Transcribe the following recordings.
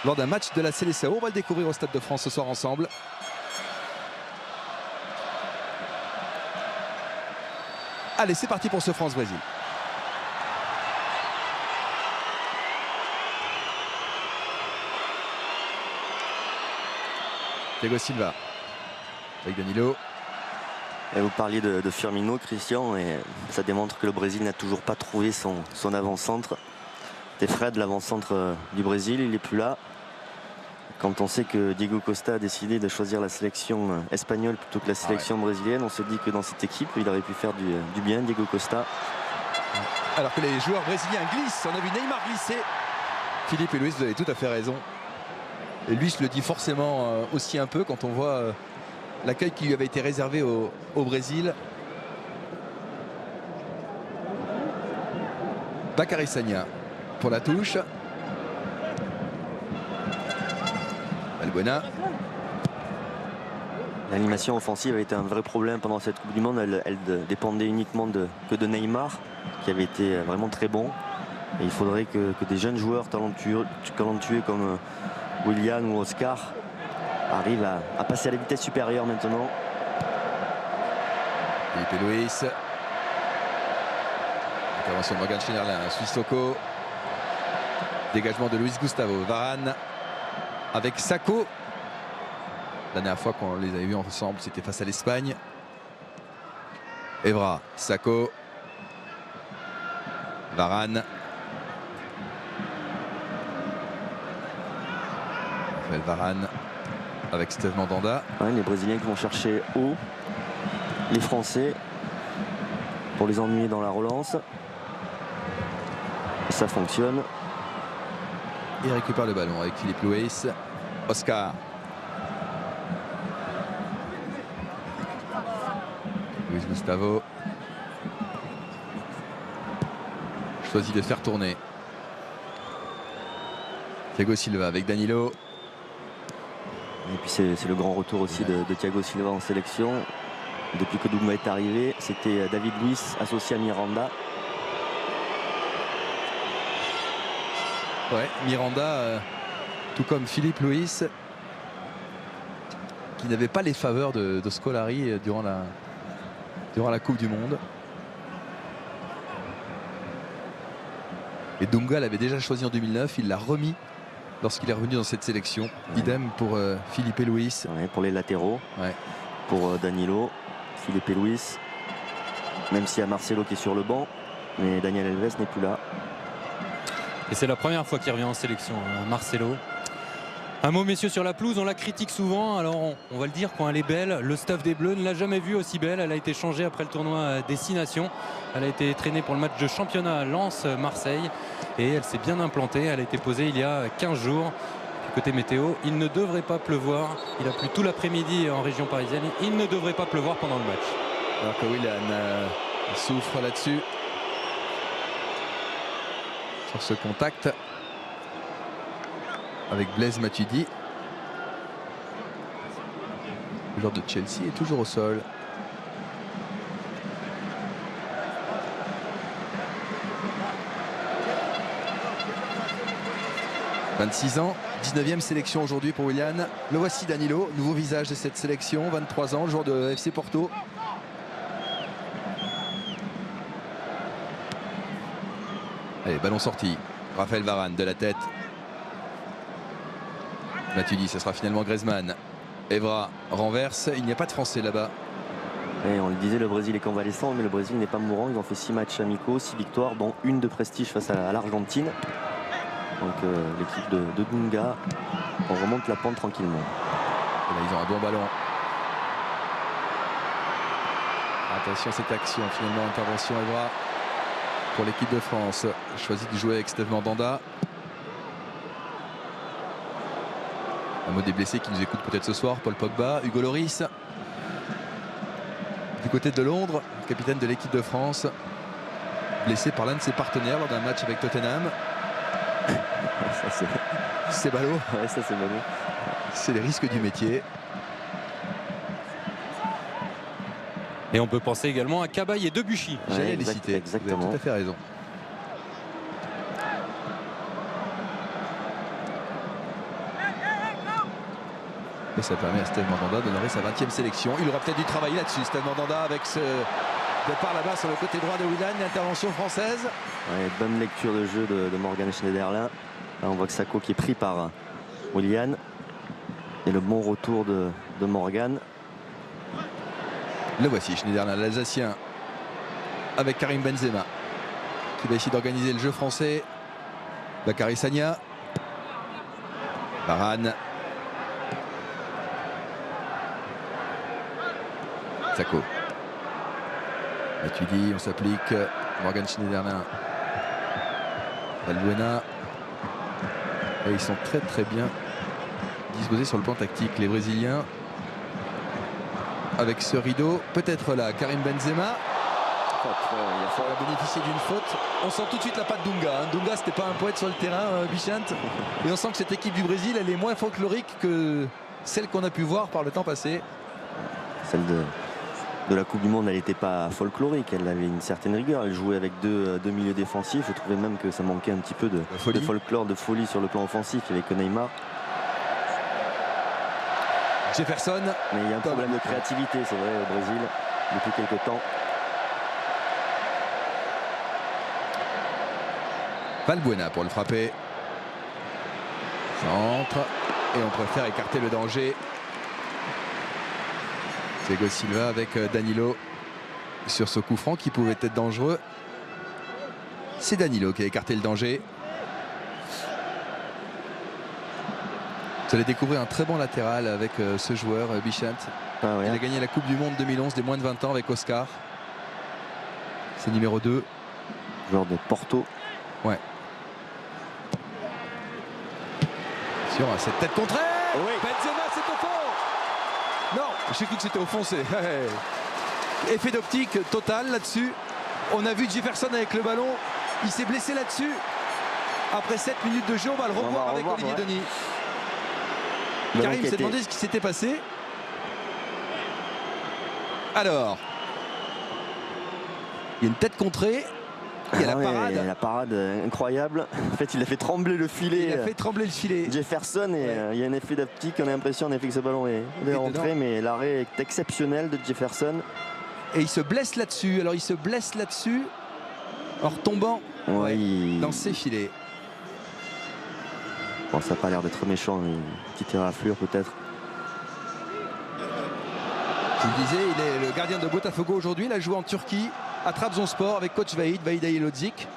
lors d'un match de la Seleção. On va le découvrir au Stade de France ce soir ensemble. Allez, c'est parti pour ce France-Brésil. Thiago Silva avec Danilo. Et vous parliez de Firmino, Christian, et ça démontre que le Brésil n'a toujours pas trouvé son avant-centre. C'était Fred, l'avant-centre du Brésil, il n'est plus là. Quand on sait que Diego Costa a décidé de choisir la sélection espagnole plutôt que la sélection brésilienne, on se dit que dans cette équipe, il aurait pu faire du bien, Diego Costa. Alors que les joueurs brésiliens glissent, on a vu Neymar glisser. Philippe et Luis, vous avez tout à fait raison. Et Luis le dit forcément aussi un peu quand on voit l'accueil qui lui avait été réservé au Brésil. Bacary Sagna pour la touche. Valbuena. L'animation offensive a été un vrai problème pendant cette Coupe du Monde. Elle dépendait uniquement que de Neymar, qui avait été vraiment très bon. Et il faudrait que des jeunes joueurs talentueux comme Willian ou Oscar arrivent à passer à la vitesse supérieure maintenant. Philippe Luis. Intervention de Morgan Schneiderlin, Sissoko. Dégagement de Luis Gustavo. Varane avec Sakho. La dernière fois qu'on les avait vus ensemble, c'était face à l'Espagne. Evra, Sakho. Varane. Raphaël Varane avec Steve Mandanda. Ouais, les Brésiliens qui vont chercher haut les Français pour les ennuyer dans la relance. Et ça fonctionne. Il récupère le ballon avec Philippe Luis. Oscar. Luis Gustavo. Choisit de faire tourner. Thiago Silva avec Danilo. Et puis c'est le grand retour aussi de Thiago Silva en sélection. Depuis que Dunga est arrivé, c'était David Luiz associé à Miranda. Ouais, Miranda, tout comme Philippe Luis, qui n'avait pas les faveurs de Scolari durant la Coupe du Monde. Et Dunga l'avait déjà choisi en 2009, il l'a remis lorsqu'il est revenu dans cette sélection. Ouais. Idem pour Philippe Luis. Ouais, pour les latéraux, ouais. Pour Danilo, Philippe Luis, même s'il y a Marcelo qui est sur le banc, mais Daniel Alves n'est plus là. Et c'est la première fois qu'il revient en sélection, Marcelo. Un mot, messieurs, sur la pelouse, on la critique souvent, alors on va le dire quand elle est belle. Le staff des Bleus ne l'a jamais vue aussi belle. Elle a été changée après le tournoi des 6 Nations. Elle a été traînée pour le match de championnat à Lens-Marseille. Et elle s'est bien implantée. Elle a été posée il y a 15 jours. Côté météo, il ne devrait pas pleuvoir. Il a plu tout l'après-midi en région parisienne. Il ne devrait pas pleuvoir pendant le match. Alors que Willian souffre là-dessus. Sur ce contact avec Blaise Matuidi. Le joueur de Chelsea est toujours au sol. « 26 ans, 19e sélection aujourd'hui pour Willian. Le voici Danilo, nouveau visage de cette sélection, 23 ans, le joueur de FC Porto. Allez, ballon sorti. Raphaël Varane de la tête. Matuidi, ce sera finalement Griezmann. Evra renverse. Il n'y a pas de Français là-bas. Et on le disait, le Brésil est convalescent, mais le Brésil n'est pas mourant. Ils ont fait 6 matchs amicaux, 6 victoires, dont une de prestige face à l'Argentine. Donc l'équipe de Dunga, on remonte la pente tranquillement. Et là, ils ont un bon ballon. Attention à cette action, finalement, intervention Evra. Pour l'équipe de France, choisit de jouer avec Steve Mandanda. Un mot des blessés qui nous écoutent peut-être ce soir. Paul Pogba, Hugo Lloris. Du côté de Londres, capitaine de l'équipe de France, blessé par l'un de ses partenaires lors d'un match avec Tottenham. C'est ballot. Ouais, ça c'est ballot. C'est les risques du métier. Et on peut penser également à Cabaye et Debuchy. J'allais les citer. Exactement. Vous avez tout à fait raison. Et ça permet à Steve Mandanda d'honorer sa 20e sélection. Il aura peut-être dû travailler là-dessus, Steve Mandanda, avec ce départ là-bas sur le côté droit de Willan, l'intervention française. Ouais, bonne lecture de jeu de Morgan Schneiderlin. Là, on voit que Sako qui est pris par Willian. Et le bon retour de Morgan. Le voici, Schneiderlin, l'Alsacien, avec Karim Benzema, qui va essayer d'organiser le jeu français. Bakary Sagna. Varane. Sako. Matuidi, on s'applique. Morgan Schneiderlin. Valbuena. Et ils sont très bien disposés sur le plan tactique, les Brésiliens. Avec ce rideau, peut-être là, Karim Benzema. Il va bénéficier d'une faute. On sent tout de suite la patte Dunga. Dunga, c'était pas un poète sur le terrain, Bichent. Et on sent que cette équipe du Brésil, elle est moins folklorique que celle qu'on a pu voir par le temps passé. Celle de la Coupe du Monde, elle n'était pas folklorique, elle avait une certaine rigueur. Elle jouait avec deux milieux défensifs. Je trouvais même que ça manquait un petit peu de folklore, de folie sur le plan offensif. Il n'y avait que Neymar. Jefferson. Mais il y a un problème de créativité, c'est vrai, au Brésil, depuis quelques temps. Valbuena pour le frapper. Centre. Et on préfère écarter le danger. Thiago Silva avec Danilo sur ce coup franc qui pouvait être dangereux. C'est Danilo qui a écarté le danger. Vous allez découvrir un très bon latéral avec ce joueur, Bichent. Ah ouais. Il a gagné la Coupe du Monde 2011 des moins de 20 ans avec Oscar. C'est numéro 2. Joueur de Porto. Ouais. Sur cette tête contrée. Oui. Benzema, c'est au fond. Non, j'ai cru que c'était offensé. Effet d'optique total là-dessus. On a vu Jefferson avec le ballon. Il s'est blessé là-dessus. Après 7 minutes de jeu, on va le revoir avec Olivier Denis. Karim s'est demandé ce qui s'était passé. Alors, il y a une tête contrée. Il y a la parade. La parade incroyable. En fait, il a fait trembler le filet. Il a fait trembler le filet. Jefferson, et il y a un effet d'optique. On a l'impression en effet que ce ballon est rentré, mais l'arrêt est exceptionnel de Jefferson. Et il se blesse là-dessus. Alors, il se blesse là-dessus en retombant dans ses filets. Bon, ça n'a pas l'air d'être méchant. Une petite éraflure peut-être. Je le disais, il est le gardien de Botafogo aujourd'hui. Il a joué en Turquie à Trabzonspor avec coach Vahid Halilhodžić.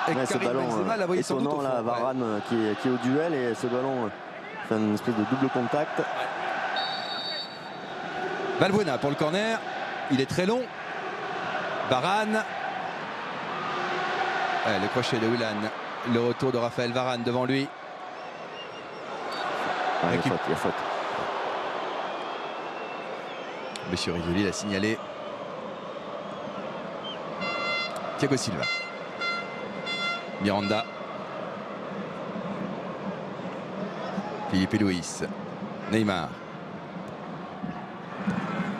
Et Ouais, Karim Benzema l'a voyé sans doute au fond. Là, Varane qui est au duel et ce ballon fait une espèce de double contact. Valbuena pour le corner. Il est très long. Varane. Ouais, le crochet de Willan. Le retour de Raphaël Varane devant lui. Ah, il y a faute. Monsieur Rizzoli l'a signalé. Thiago Silva. Miranda. Filipe Luis. Neymar.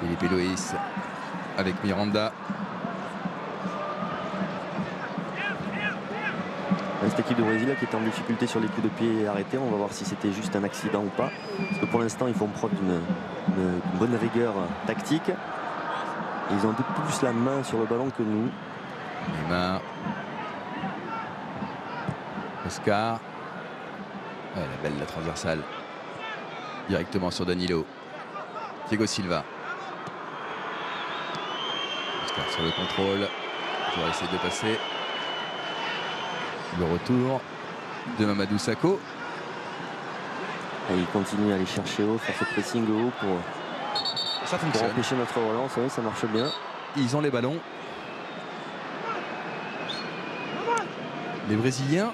Filipe Luis avec Miranda. Cette équipe de Brésil qui est en difficulté sur les coups de pied arrêtés, on va voir si c'était juste un accident ou pas. Parce que pour l'instant, ils font preuve d'une bonne rigueur tactique. Ils ont un peu plus la main sur le ballon que nous. Neymar. Oscar. Ouais, la belle, la transversale. Directement sur Danilo. Thiago Silva. Oscar sur le contrôle. Il va essayer de passer. Le retour de Mamadou Sakho. Et il continue à aller chercher haut, faire ce pressing haut pour empêcher notre relance. Oui, ça marche bien. Ils ont les ballons. Les Brésiliens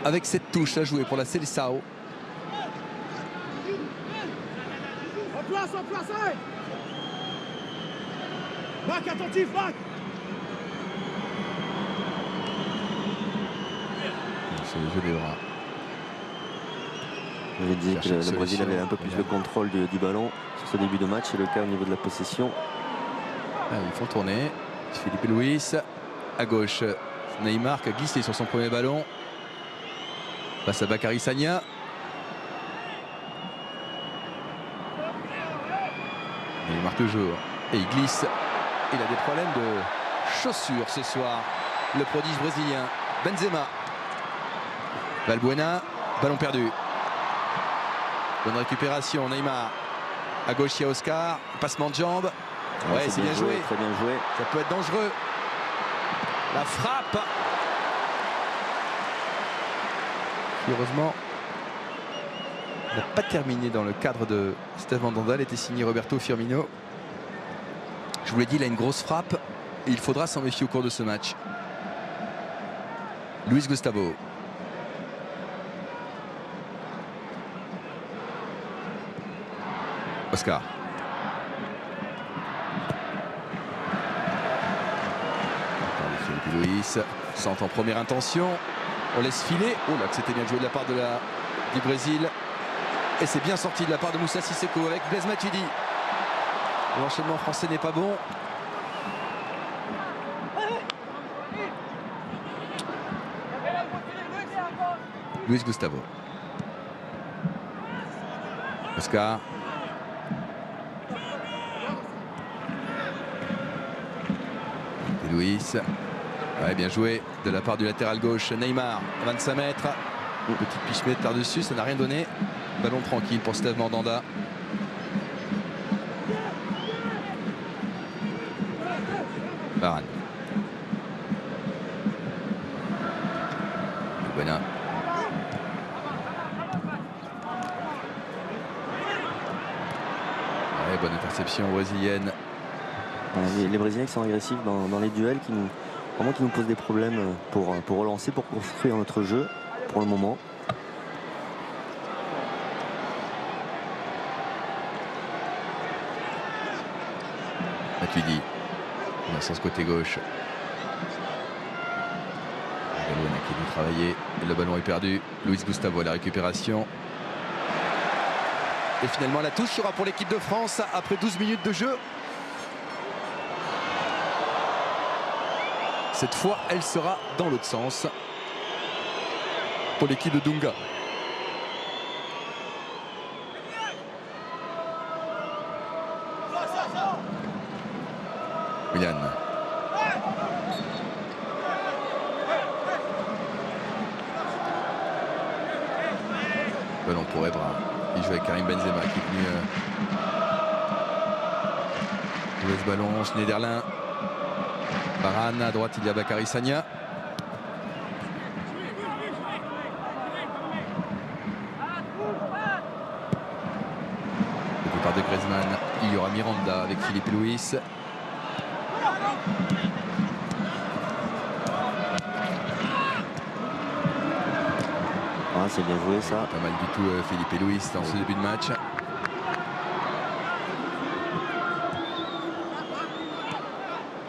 avec cette touche à jouer pour la Seleção. En place, allez. Bac, attentif, bac. C'est le jeu des bras. Je dit que le Brésil avait un peu plus le contrôle du ballon sur ce début de match. C'est le cas au niveau de la possession. Ah, ils font tourner. Filipe Luis à gauche. Neymar qui a glissé sur son premier ballon. Passe à Bakary Sagna. Il marque toujours. Et il glisse. Il a des problèmes de chaussures ce soir. Le prodige brésilien. Benzema. Valbuena. Ballon perdu. Bonne récupération. Neymar. À gauche, il y a Oscar. Passement de jambe. Ouais, c'est bien joué. Très bien joué. Ça peut être dangereux. La frappe. Heureusement, il n'a pas terminé dans le cadre de Steve Mandanda. Elle était signée Roberto Firmino. Je vous l'ai dit, il a une grosse frappe. Et il faudra s'en méfier au cours de ce match. Luis Gustavo. Oscar. Philippe Luis. Centre en première intention. On laisse filer. Oh là, que c'était bien joué de la part du Brésil. Et c'est bien sorti de la part de Moussa Sissoko avec Blaise Matuidi. L'enchaînement français n'est pas bon. Luis Gustavo. Oscar. Et Luis. Ouais, bien joué de la part du latéral gauche Neymar, 25 mètres. Petite piche-mette par-dessus, ça n'a rien donné. Ballon tranquille pour Steve Mandanda. Varane. Buena. Ouais, bonne interception brésilienne. Les Brésiliens qui sont agressifs dans les duels, qui nous posent des problèmes pour relancer, pour construire notre jeu pour le moment. Matuidi, dans le sens côté gauche. Le ballon qui est travaillé. Le ballon est perdu. Luis Gustavo à la récupération. Et finalement la touche sera pour l'équipe de France après 12 minutes de jeu. Cette fois, elle sera dans l'autre sens pour l'équipe de Dunga. Willian. Ballon pour Ebra. Il joue avec Karim Benzema qui est venu jouer ce ballon. Schneiderlin. Varane à droite, il y a Bakary Sagna. Le départ de Griezmann. Il y aura Miranda avec Philippe Luis. Ah, c'est bien joué ça. Pas mal du tout Philippe Luis dans ce début de match.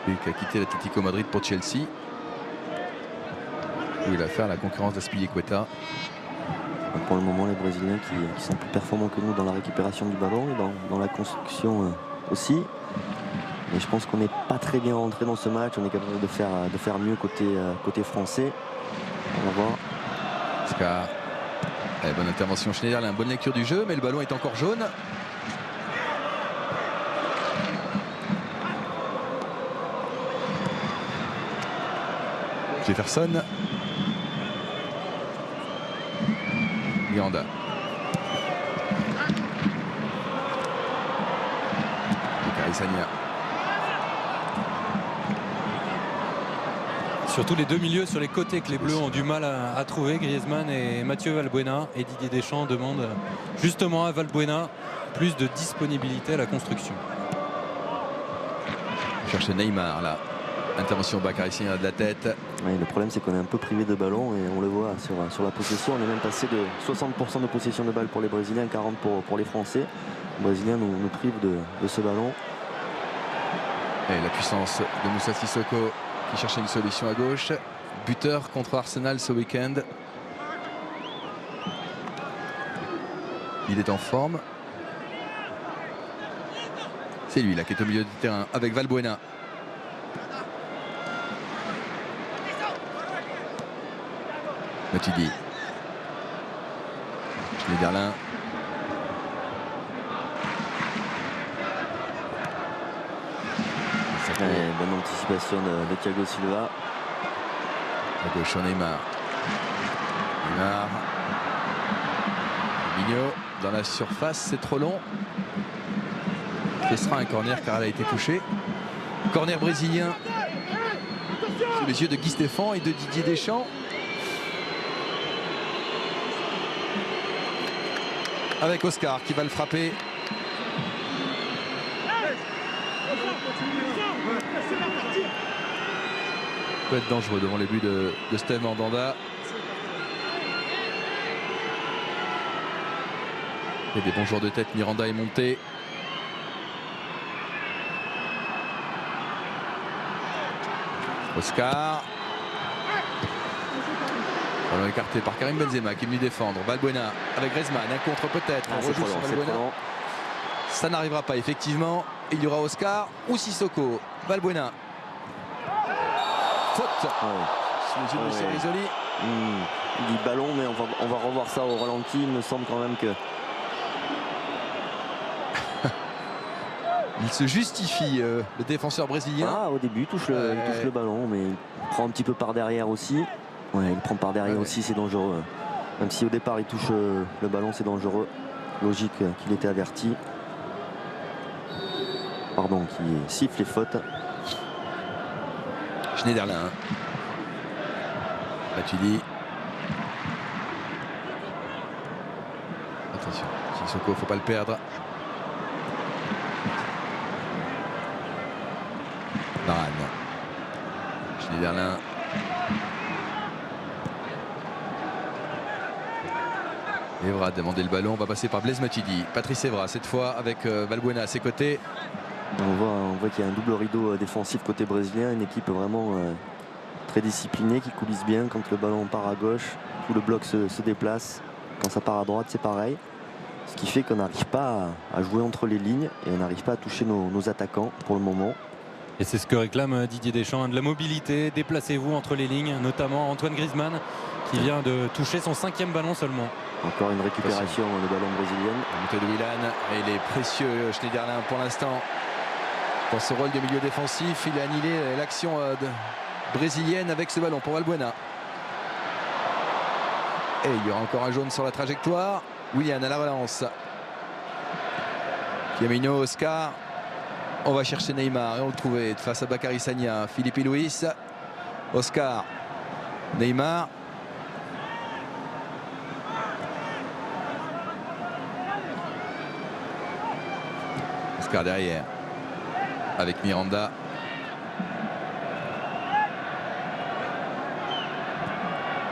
Lui qui a quitté l'Atlético Madrid pour Chelsea, où il a fait la concurrence d'Azpilicueta. Pour le moment, les Brésiliens qui sont plus performants que nous dans la récupération du ballon et dans la construction aussi. Mais je pense qu'on n'est pas très bien rentré dans ce match. On est capable de faire mieux côté français. On va voir. Oscar. Allez, bonne intervention Schneiderlin, bonne lecture du jeu, mais le ballon est encore jaune. Jefferson. Miranda. Bakary Sagna. Surtout les deux milieux sur les côtés que les Bleus ont du mal à trouver. Griezmann et Mathieu Valbuena. Et Didier Deschamps demande justement à Valbuena plus de disponibilité à la construction. Cherche Neymar là. Intervention Bakary Sagna de la tête. Oui, le problème c'est qu'on est un peu privé de ballon et on le voit sur la possession. On est même passé de 60% de possession de balle pour les Brésiliens, 40% pour les Français. Les Brésiliens nous privent de ce ballon. Et la puissance de Moussa Sissoko qui cherchait une solution à gauche. Buteur contre Arsenal ce week-end. Il est en forme. C'est lui là qui est au milieu du terrain avec Valbuena. Matuidi. Schneiderlin. Bonne anticipation de Thiago Silva. À gauche, Neymar. Neymar. Fabinho dans la surface, c'est trop long. Ce sera un corner car elle a été touchée. Corner brésilien sous les yeux de Guy Stéphane et de Didier Deschamps. Avec Oscar qui va le frapper. Peut être dangereux devant les buts de Steve Mandanda. Il y a des bons joueurs de tête. Miranda est monté. Oscar. Ballon écarté par Karim Benzema qui est venu défendre. Valbuena avec Griezmann. Un contre peut-être. On rejoue sur Valbuena. Ça n'arrivera pas effectivement. Il y aura Oscar ou Sissoko. Valbuena. Faute. Sous les yeux de Cerisoli. Il dit ballon, mais on va revoir ça au ralenti. Il me semble quand même que... Il se justifie, le défenseur brésilien. Au début, il touche le ballon, mais il prend un petit peu par derrière aussi. Ouais, il prend par derrière aussi, c'est dangereux. Même si au départ, il touche le ballon, c'est dangereux. Logique qu'il était averti. Pardon, qui siffle les fautes. Schneiderlin. Matuidi. Attention, Sissoko, faut pas le perdre. Varane. Schneiderlin. Evra a demandé le ballon, on va passer par Blaise Matuidi. Patrice Evra cette fois avec Valbuena à ses côtés. On voit qu'il y a un double rideau défensif côté brésilien, une équipe vraiment très disciplinée qui coulisse bien. Quand le ballon part à gauche, tout le bloc se déplace. Quand ça part à droite, c'est pareil. Ce qui fait qu'on n'arrive pas à jouer entre les lignes et on n'arrive pas à toucher nos attaquants pour le moment. Et c'est ce que réclame Didier Deschamps, de la mobilité, déplacez-vous entre les lignes, notamment Antoine Griezmann qui vient de toucher son 5e ballon seulement. Encore une récupération de ballon brésilienne. La montée de Willan et il est précieux Schneiderlin pour l'instant. Dans ce rôle de milieu défensif, il a annihilé l'action brésilienne avec ce ballon pour Valbuena. Et il y aura encore un jaune sur la trajectoire. Willian à la relance. Firmino, Oscar. On va chercher Neymar et on le trouvait face à Bakary Sagna. Philippe Luis. Oscar. Neymar. Oscar derrière. Avec Miranda.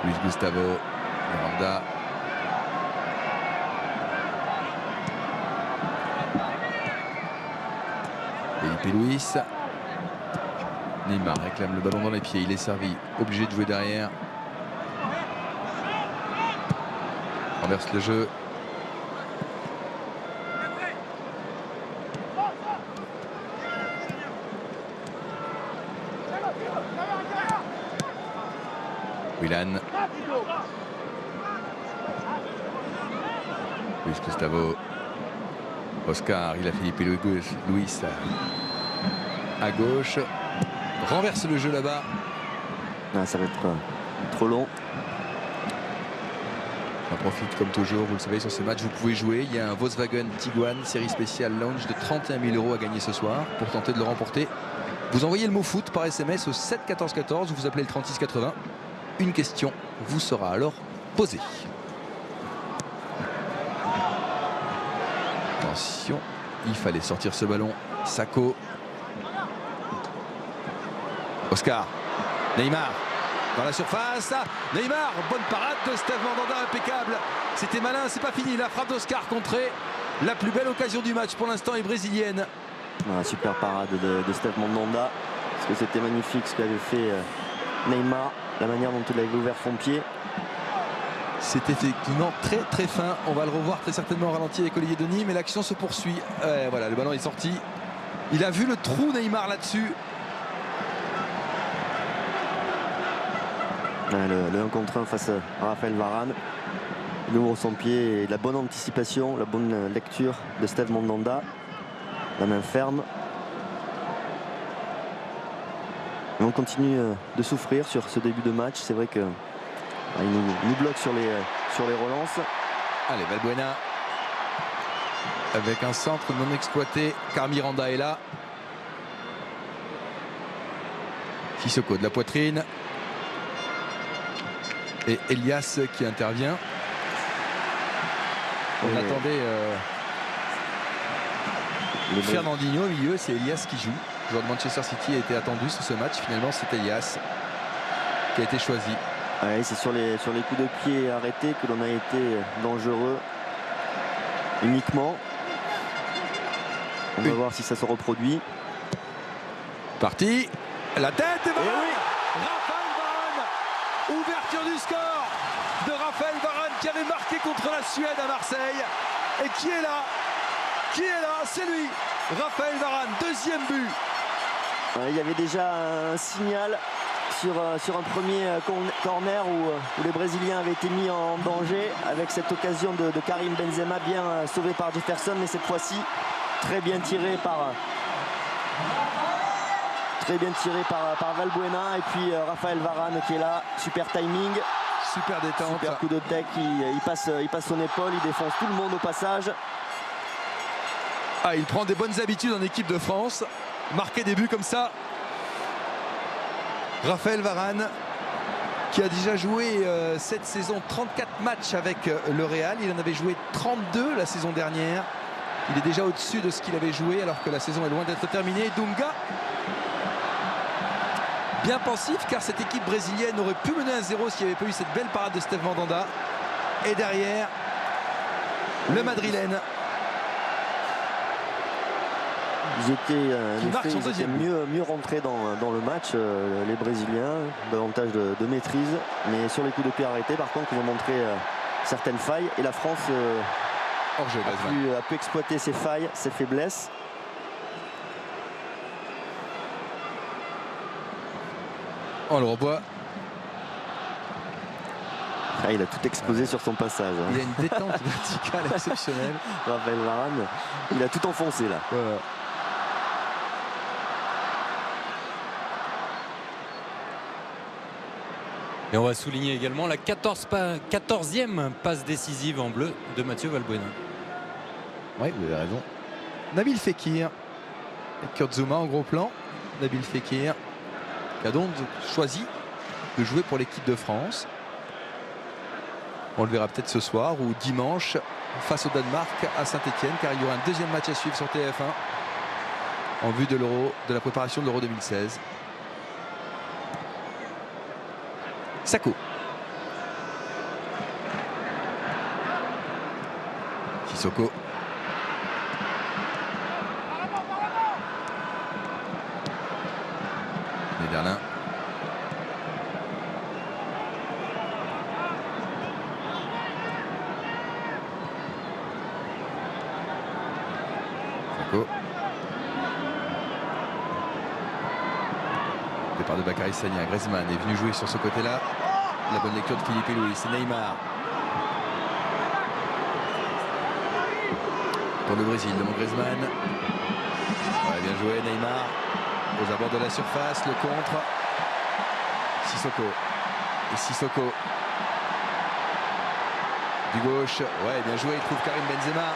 Luis Gustavo. Miranda. Felipe Luis. Neymar réclame le ballon dans les pieds. Il est servi. Obligé de jouer derrière. Renverse le jeu. Willan. Luis Gustavo. Oscar, il a Philippe Luis à gauche. Renverse le jeu là-bas. Ça va être trop long. On profite comme toujours, vous le savez, sur ces matchs, vous pouvez jouer. Il y a un Volkswagen Tiguan série spéciale Lounge de 31 000 € à gagner ce soir pour tenter de le remporter. Vous envoyez le mot foot par SMS au 7 14 14 ou vous appelez le 36 80. Une question vous sera alors posée. Attention, il fallait sortir ce ballon. Sakho. Oscar. Neymar. Dans la surface. Neymar. Bonne parade de Steve Mandanda. Impeccable. C'était malin. C'est pas fini. La frappe d'Oscar contrée. La plus belle occasion du match pour l'instant est brésilienne. Super parade de Steve Mandanda. Parce que c'était magnifique ce qu'avait fait Neymar. La manière dont il avait ouvert son pied. C'est effectivement très très fin. On va le revoir très certainement au ralenti avec Olivier Denis, mais l'action se poursuit. Voilà, le ballon est sorti. Il a vu le trou Neymar là-dessus. Le 1 contre 1 face à Raphaël Varane. Il ouvre son pied et la bonne anticipation, la bonne lecture de Steve Mandanda. La main ferme. Et on continue de souffrir sur ce début de match. C'est vrai qu'il nous bloque sur les relances. Allez, Valbuena avec un centre non exploité. Carmiranda est là. Sissoko de la poitrine. Et Elias qui intervient. On attendait Fernandinho au milieu, c'est Elias qui joue. Le joueur de Manchester City a été attendu sur ce match. Finalement, c'est Elias qui a été choisi. Ouais, c'est sur les coups de pied arrêtés que l'on a été dangereux uniquement. On va voir si ça se reproduit. Parti. La tête de Varane. Oui. Raphaël Varane. Ouverture du score de Raphaël Varane qui avait marqué contre la Suède à Marseille. Et qui est là? Qui est là? C'est lui. Raphaël Varane, deuxième but. Il y avait déjà un signal sur un premier corner où les Brésiliens avaient été mis en danger avec cette occasion de Karim Benzema bien sauvé par Jefferson, mais cette fois-ci très bien tiré par Valbuena, et puis Raphaël Varane qui est là, super timing, super détente, super coup de tête, il passe son épaule, il défonce tout le monde au passage. Ah, il prend des bonnes habitudes en équipe de France, marquer des buts comme ça. Raphaël Varane qui a déjà joué cette saison 34 matchs avec le Real. Il en avait joué 32 la saison dernière. Il est déjà au-dessus de ce qu'il avait joué alors que la saison est loin d'être terminée. Dunga, bien pensif car cette équipe brésilienne aurait pu mener 1-0 s'il n'y avait pas eu cette belle parade de Steve Mandanda. Et derrière, le Madrilène. Ils étaient mieux rentrés dans le match, les Brésiliens, davantage de maîtrise. Mais sur les coups de pied arrêtés, par contre, ils ont montré certaines failles. Et la France a pu exploiter ses failles, ses faiblesses. On le revoit. Ah, il a tout exposé sur son passage. Il a une détente verticale exceptionnelle. Raphaël Varane, il a tout enfoncé là. Voilà. Et on va souligner également la 14e passe décisive en bleu de Mathieu Valbuena. Oui, vous avez raison. Nabil Fekir et Kurt Zouma en gros plan. Nabil Fekir qui a donc choisi de jouer pour l'équipe de France. On le verra peut-être ce soir ou dimanche face au Danemark à Saint-Etienne, car il y aura un deuxième match à suivre sur TF1 en vue de l'Euro, de la préparation de l'Euro 2016. Sakho. Sissoko. Nederlin. Sakho. Départ de Bakary Sagna. Griezmann est venu jouer sur ce côté-là. La bonne lecture de Philippe Louis. C'est Neymar. Pour le Brésil, devant Griezmann. Ouais, bien joué Neymar. Aux abords de la surface, le contre. Sissoko. Et Sissoko. Du gauche. Ouais, bien joué. Il trouve Karim Benzema.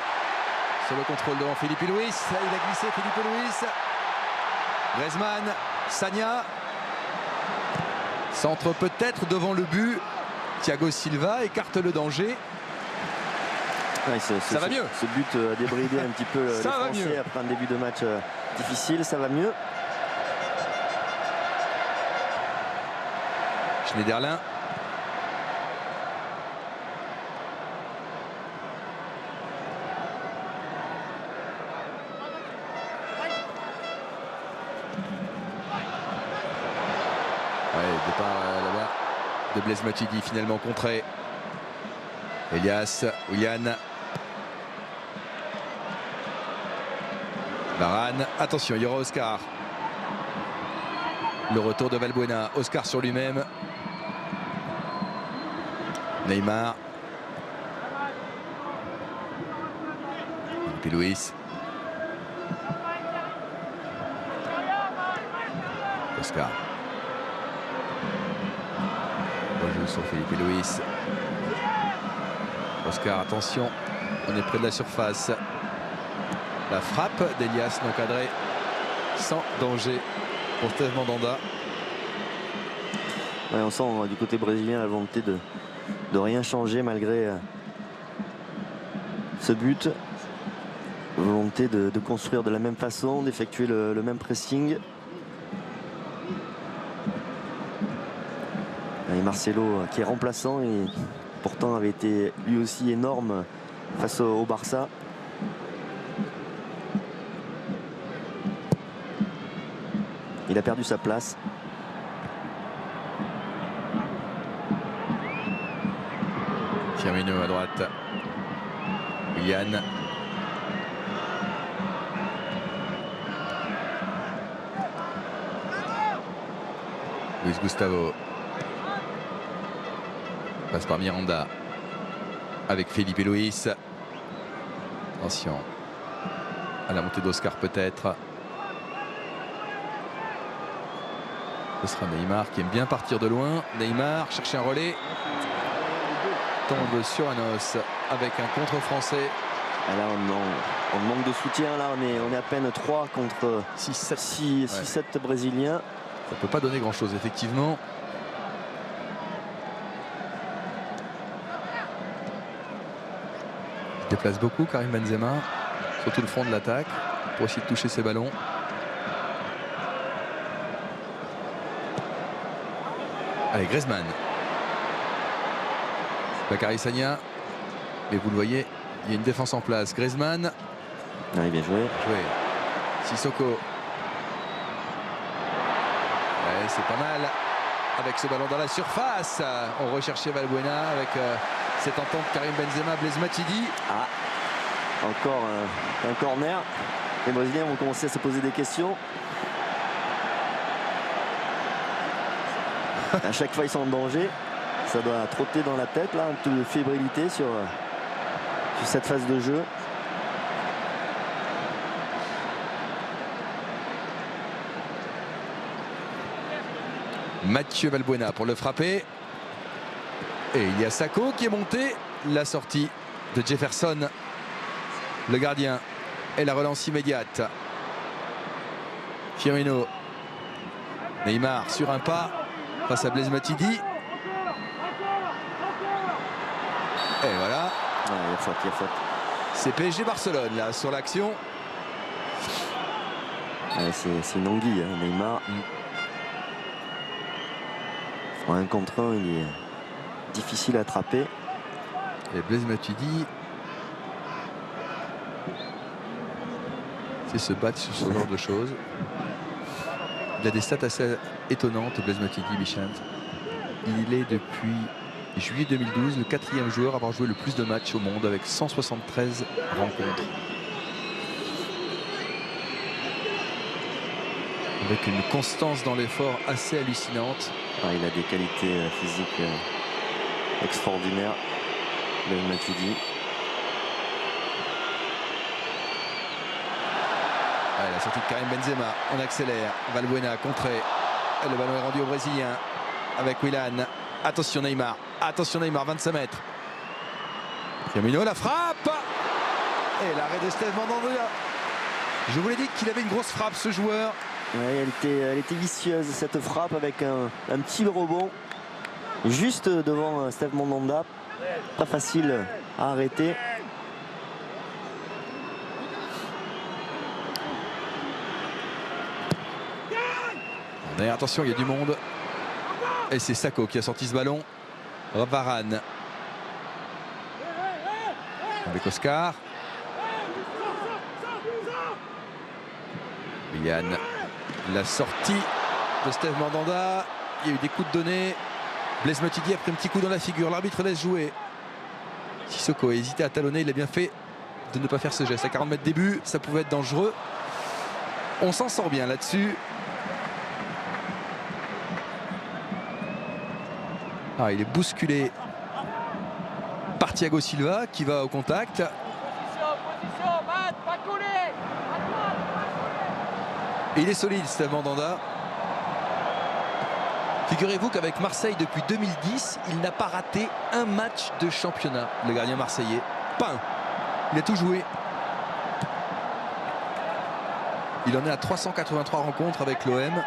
Sur le contrôle devant Philippe Louis. Il a glissé Philippe Louis. Griezmann. Sagna. Centre peut-être devant le but. Thiago Silva écarte le danger. Ouais, ça va mieux. Ce but a débridé un petit peu les Français après un début de match difficile. Ça va mieux. Schneiderlin. Départ là-bas de Blaise Matuidi, finalement contré. Elias, Willian. Varane, attention, il y aura Oscar. Le retour de Valbuena, Oscar sur lui-même. Neymar. Philippe Luis. Oscar. Rejoue sur Philippe Luis. Oscar, attention, on est près de la surface. La frappe d'Elias non cadrée, sans danger pour Steve Mandanda. Ouais, on sent du côté brésilien la volonté de rien changer malgré ce but. Volonté de construire de la même façon, d'effectuer le même pressing. Et Marcelo qui est remplaçant et pourtant avait été lui aussi énorme face au Barça. Il a perdu sa place. Firmino à droite. Willian. Luis Gustavo. Passe par Miranda. Avec Felipe Luis. Attention. À la montée d'Oscar peut-être. Ce sera Neymar qui aime bien partir de loin. Neymar cherche un relais. Tombe sur Anos avec un contre français. Et là on manque de soutien. Là on est à peine 3 contre 6-7 brésiliens. Ça peut pas donner grand chose effectivement. Il déplace beaucoup Karim Benzema. Surtout le front de l'attaque. Pour essayer de toucher ses ballons. Allez, Griezmann. Bakary Sagna. Et vous le voyez, il y a une défense en place. Griezmann. Ouais, bien joué. Sissoko. Ouais, c'est pas mal. Avec ce ballon dans la surface. On recherchait Valbuena avec cette entente Karim Benzema, Blaise Matuidi. Ah, encore un corner. Les Brésiliens vont commencer à se poser des questions. À chaque fois ils sont en danger. Ça doit trotter dans la tête là, un peu de fébrilité sur cette phase de jeu. Mathieu Valbuena pour le frapper. Et il y a Sakho qui est monté. La sortie de Jefferson, le gardien, et la relance immédiate. Firmino. Neymar sur un pas face à Blaise Matuidi. Et voilà. Ouais, il y a faute. C'est PSG Barcelone là sur l'action. Ouais, c'est une anguille, hein, Neymar. Pour un contre un, il est difficile à attraper. Et Blaise Matuidi c'est se battre sur ce genre de choses. Il a des stats assez étonnantes, Blaise Matuidi, Bichent. Il est depuis juillet 2012 le 4e joueur à avoir joué le plus de matchs au monde avec 173 rencontres. Avec une constance dans l'effort assez hallucinante. Il a des qualités physiques extraordinaires, Blaise Matuidi. La sortie de Karim Benzema, on accélère. Valbuena contré. Le ballon est rendu au Brésilien avec Willian. Attention Neymar, 25 mètres. Firmino, la frappe. Et l'arrêt de Steve Mandanda. Je vous l'ai dit qu'il avait une grosse frappe ce joueur. Ouais, elle était vicieuse cette frappe avec un petit rebond juste devant Steve Mandanda. Pas facile à arrêter. Attention, il y a du monde. Et c'est Sakho qui a sorti ce ballon. Varane. Avec Oscar. Yann. La sortie de Steve Mandanda. Il y a eu des coups de donné. Blaise Matuidi a pris un petit coup dans la figure. L'arbitre laisse jouer. Sissoko a hésité à talonner. Il a bien fait de ne pas faire ce geste. À 40 mètres début, ça pouvait être dangereux. On s'en sort bien là-dessus. Il est bousculé par Thiago Silva qui va au contact. Et il est solide, Steve Mandanda. Figurez-vous qu'avec Marseille depuis 2010, il n'a pas raté un match de championnat, le gardien marseillais. Pas un. Il a tout joué. Il en est à 383 rencontres avec l'OM.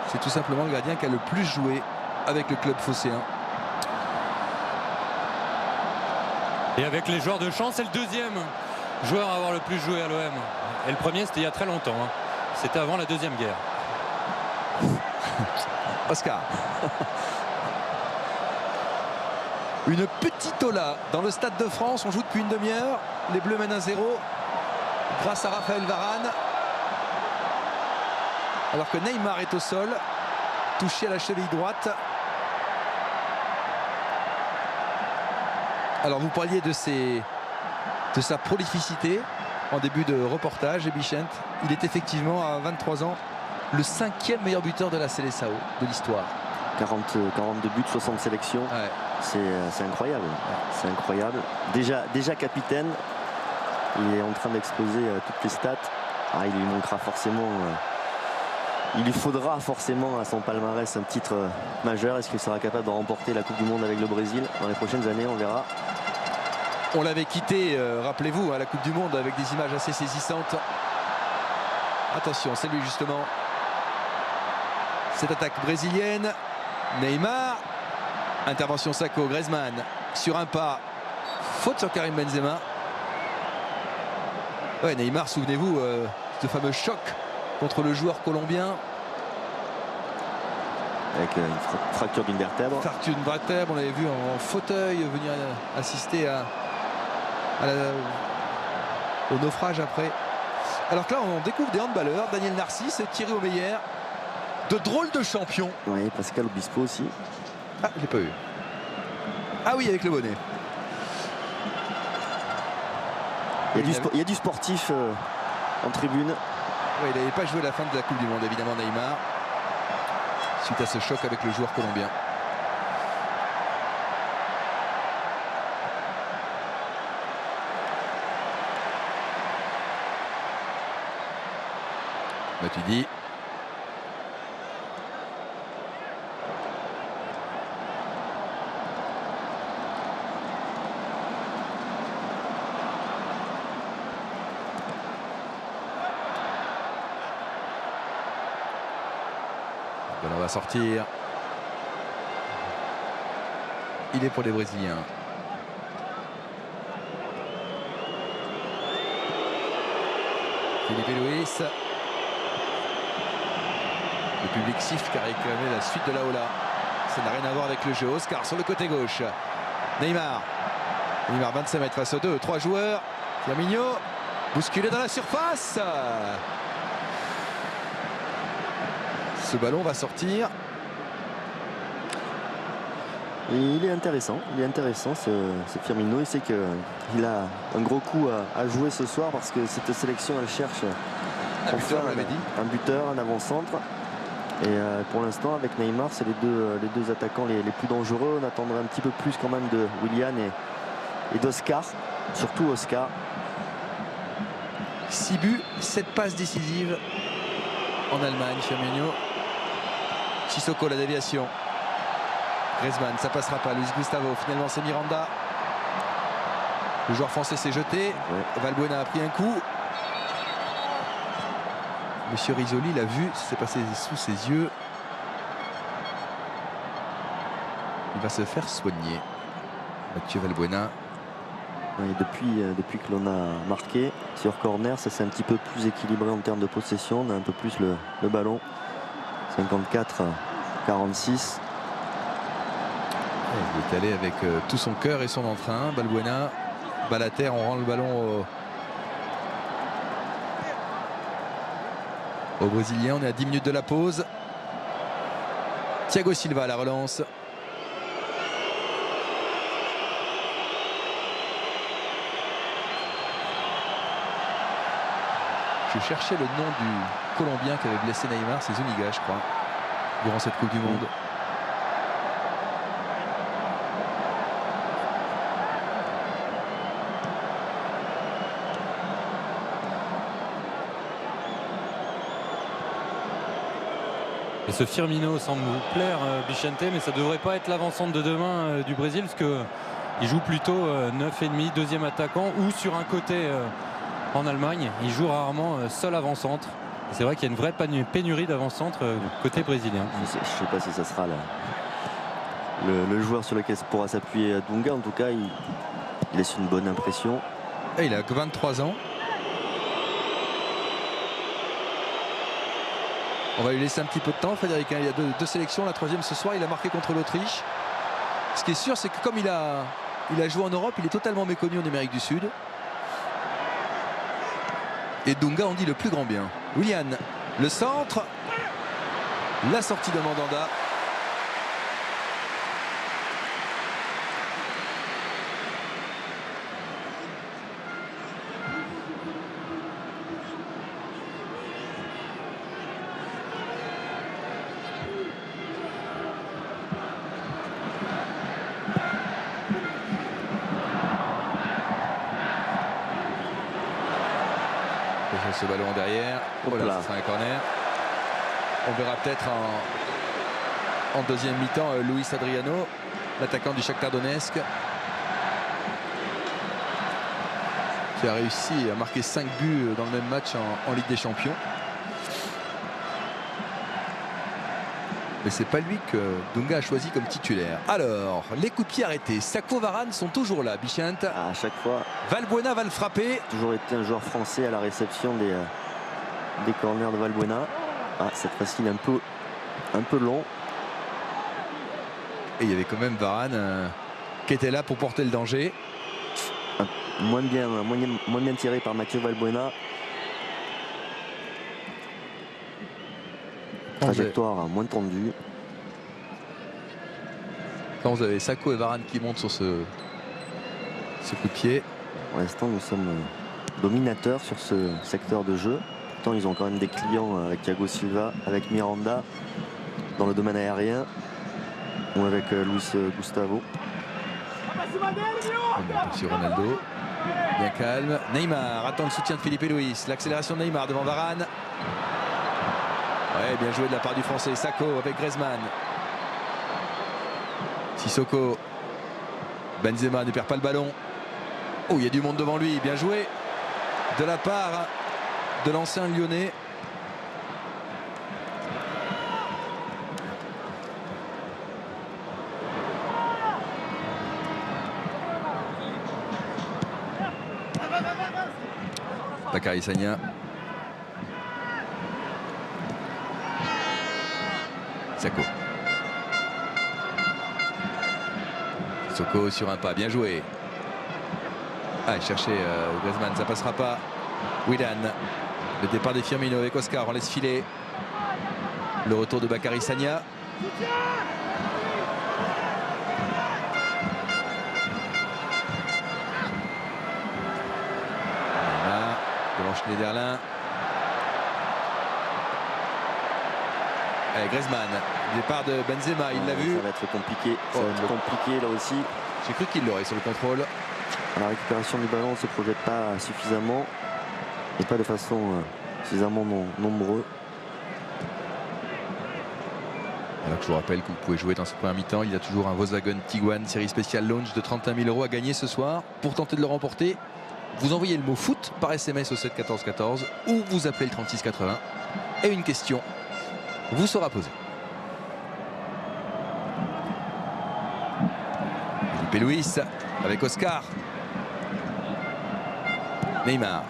C'est tout simplement le gardien qui a le plus joué avec le club phocéen. Et avec les joueurs de champ, c'est le deuxième joueur à avoir le plus joué à l'OM. Et le premier, c'était il y a très longtemps. Hein. C'était avant la Deuxième Guerre. Oscar. Une petite ola dans le Stade de France. On joue depuis une demi-heure. Les Bleus mènent 1-0 grâce à Raphaël Varane. Alors que Neymar est au sol, touché à la cheville droite. Alors vous parliez de sa prolificité en début de reportage, et Bichent, il est effectivement à 23 ans le 5e meilleur buteur de la Seleção de l'histoire. 42 buts, 60 sélections. Ouais. C'est incroyable. C'est incroyable. Déjà capitaine, il est en train d'exploser toutes les stats. Il lui manquera forcément. Il lui faudra forcément à son palmarès un titre majeur. Est-ce qu'il sera capable de remporter la Coupe du Monde avec le Brésil dans les prochaines années? On verra. On l'avait quitté, rappelez-vous, à la Coupe du Monde avec des images assez saisissantes. Attention, c'est lui justement. Cette attaque brésilienne. Neymar. Intervention Sako, Griezmann sur un pas. Faute sur Karim Benzema. Ouais, Neymar, souvenez-vous, ce fameux choc contre le joueur colombien. Avec une fracture d'une vertèbre. Fracture d'une vertèbre, on l'avait vu en fauteuil venir assister au naufrage après. Alors que là, on découvre des handballeurs. Daniel Narcisse, Thierry Omeyer. De drôles de champions. Oui, Pascal Obispo aussi. Ah, je l'ai pas eu. Ah oui, avec le bonnet. Il y a du sportif en tribune. Ouais, il n'avait pas joué la fin de la Coupe du Monde, évidemment, Neymar. Suite à ce choc avec le joueur colombien. Matuidi. On va sortir. Il est pour les Brésiliens. Philippe Luis. Le public siffle car il réclamait la suite de la Ola. Ça n'a rien à voir avec le jeu. Oscar sur le côté gauche. Neymar. Neymar 25 mètres face aux deux. 3 joueurs. Firmino. Bousculé dans la surface. Ce ballon va sortir. Et il est intéressant ce Firmino. Il sait qu'il a un gros coup à jouer ce soir parce que cette sélection elle cherche un buteur, un avant-centre. Et pour l'instant avec Neymar c'est les deux attaquants les plus dangereux. On attendrait un petit peu plus quand même de Willian et d'Oscar, surtout Oscar. 6 buts, 7 passes décisives en Allemagne. Firmino. Sissoko, la déviation. Griezmann, ça passera pas. Luis Gustavo, finalement c'est Miranda. Le joueur français s'est jeté. Ouais. Valbuena a pris un coup. Monsieur Risoli l'a vu, ça s'est passé sous ses yeux. Il va se faire soigner. Mathieu Valbuena. Oui, depuis que l'on a marqué sur corner, ça s'est un petit peu plus équilibré en termes de possession. On a un peu plus le ballon. 54-46. Il est allé avec tout son cœur et son entrain. Valbuena, balle à terre, on rend le ballon au Brésilien. On est à 10 minutes de la pause. Thiago Silva à la relance. Je cherchais le nom du Colombien qui avait blessé Neymar, c'est Zuniga je crois, durant cette Coupe du Monde. Et ce Firmino semble vous plaire, Bichente, mais ça ne devrait pas être l'avant-centre de demain du Brésil, parce qu'il joue plutôt 9,5, deuxième attaquant, ou sur un côté en Allemagne. Il joue rarement seul avant-centre. C'est vrai qu'il y a une vraie pénurie d'avant-centre côté brésilien. Je ne sais pas si ça sera le joueur sur lequel pourra s'appuyer Dunga. En tout cas, il laisse une bonne impression. Et il a que 23 ans. On va lui laisser un petit peu de temps, Frédéric. Il y a deux sélections. La troisième ce soir, il a marqué contre l'Autriche. Ce qui est sûr, c'est que comme il a joué en Europe, il est totalement méconnu en Amérique du Sud. Et Dunga en dit le plus grand bien. Willian, le centre. La sortie de Mandanda. Ce ballon derrière. Oh là, ça sera un corner. On verra peut-être en deuxième mi-temps Luis Adriano, l'attaquant du Shakhtar Donetsk, qui a réussi à marquer 5 buts dans le même match en Ligue des Champions. Mais c'est pas lui que Dunga a choisi comme titulaire. Alors, les coups de pied arrêtés. Sakho, Varane sont toujours là, Bichente. À chaque fois. Valbuena va le frapper. Toujours été un joueur français à la réception des corners de Valbuena. Cette fois-ci, il est un peu long. Et il y avait quand même Varane qui était là pour porter le danger. Moins bien tiré par Mathieu Valbuena. Trajectoire moins tendue. Quand vous avez Sakho et Varane qui montent sur ce coup de pied. Pour l'instant, nous sommes dominateurs sur ce secteur de jeu. Pourtant, ils ont quand même des clients avec Thiago Silva, avec Miranda dans le domaine aérien, ou avec Luis Gustavo. Sur Ronaldo. Bien calme. Neymar attend le soutien de Filipe Luis. L'accélération de Neymar devant Varane. Ouais, bien joué de la part du Français. Sakho avec Griezmann. Sissoko. Benzema ne perd pas le ballon. Oh, il y a du monde devant lui. Bien joué de la part de l'ancien Lyonnais. Bakary Sagna. Sakho. Sissoko sur un pas, bien joué. Il cherchait Griezmann, ça passera pas. Willian. Le départ des Firmino avec Oscar, on laisse filer. Le retour de Bakary Sagna. Neymar devant Schneiderlin. Allez, Griezmann, départ de Benzema, il l'a vu. Ça va être compliqué, ça va être compliqué là aussi. J'ai cru qu'il l'aurait sur le contrôle. À la récupération du ballon, on ne se projette pas suffisamment et pas de façon suffisamment nombreux. Alors que je vous rappelle que vous pouvez jouer dans cette première mi-temps. Il y a toujours un Volkswagen Tiguan série spéciale launch de 31 000 € à gagner ce soir. Pour tenter de le remporter, vous envoyez le mot foot par SMS au 7 14 14 ou vous appelez le 36 80 et une question vous sera posée. Filipe Luis avec Oscar. Neymar.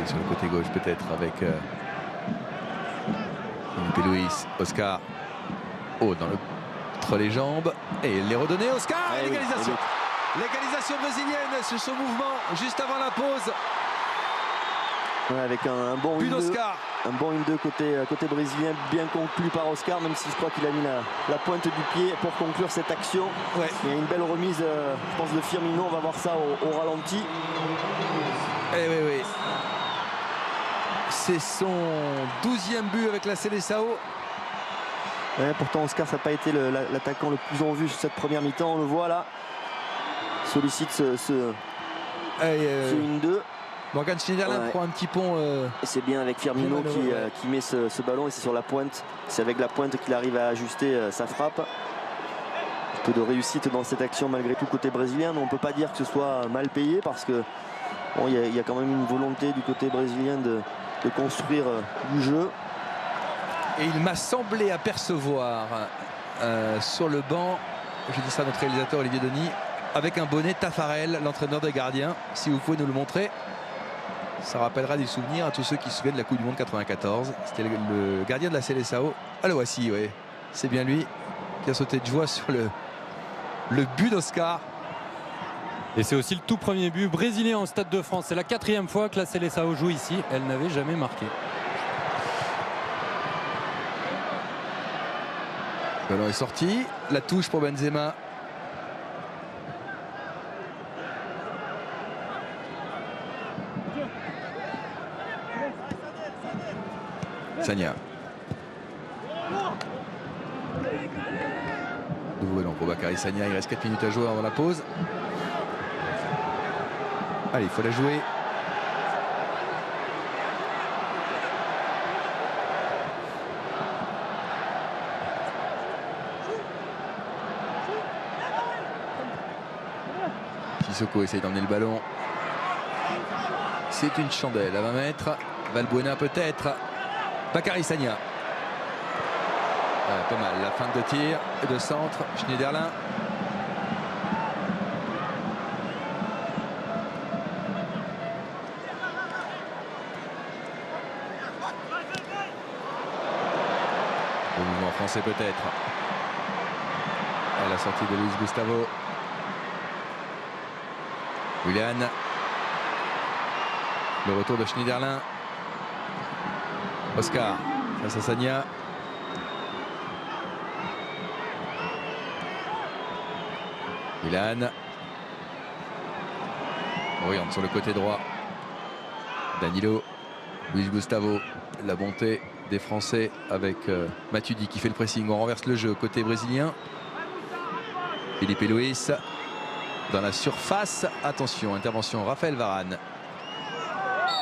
Sur le côté gauche peut-être avec Filipe Luis, Oscar. Oh, entre les jambes et les redonner. Oscar, l'égalisation. L'égalisation brésilienne sur ce mouvement juste avant la pause. Ouais, avec un bon but d'Oscar. Un bon 1-2 côté brésilien, bien conclu par Oscar, même si je crois qu'il a mis la pointe du pied pour conclure cette action. Ouais. Il y a une belle remise, je pense, de Firmino. On va voir ça au ralenti. Eh oui. C'est son 12e but avec la Seleção. Ouais, pourtant, Oscar, ça n'a pas été l'attaquant le plus en vue sur cette première mi-temps. On le voit là. Sollicite ce 1-2. Morgan Schneiderlin prend un petit pont. Et c'est bien avec Firmino qui met ce ballon, et c'est sur la pointe. C'est avec la pointe qu'il arrive à ajuster sa frappe. Un peu de réussite dans cette action malgré tout côté brésilien, mais on ne peut pas dire que ce soit mal payé, parce que bon, y a quand même une volonté du côté brésilien de construire du jeu. Et il m'a semblé apercevoir sur le banc, je dis ça à notre réalisateur Olivier Denis, avec un bonnet Tafarel, l'entraîneur des gardiens. Si vous pouvez nous le montrer, ça rappellera des souvenirs à tous ceux qui se souviennent de la Coupe du Monde 94. C'était le gardien de la Seleção. Ah, le voici, oui. C'est bien lui qui a sauté de joie sur le but d'Oscar. Et c'est aussi le tout premier but brésilien en Stade de France. C'est la 4e fois que la Seleção joue ici. Elle n'avait jamais marqué. Le ballon est sorti. La touche pour Benzema. Sagna. Nouveau ballon pour Bakary Sagna. Il reste 4 minutes à jouer avant la pause. Allez, il faut la jouer. Sissoko essaye d'emmener le ballon. C'est une chandelle à 20 mètres. Valbuena peut-être. Bakary Sagna. Pas mal, la feinte de tir et de centre. Schneiderlin. Le mouvement français peut-être. À la sortie de Luis Gustavo. Willian. Le retour de Schneiderlin. Oscar face à Sagna. Willian. Oriente sur le côté droit. Danilo. Luis Gustavo. La bonté des Français avec Matuidi qui fait le pressing. On renverse le jeu côté brésilien. Filipe Luis dans la surface. Attention, intervention Raphaël Varane.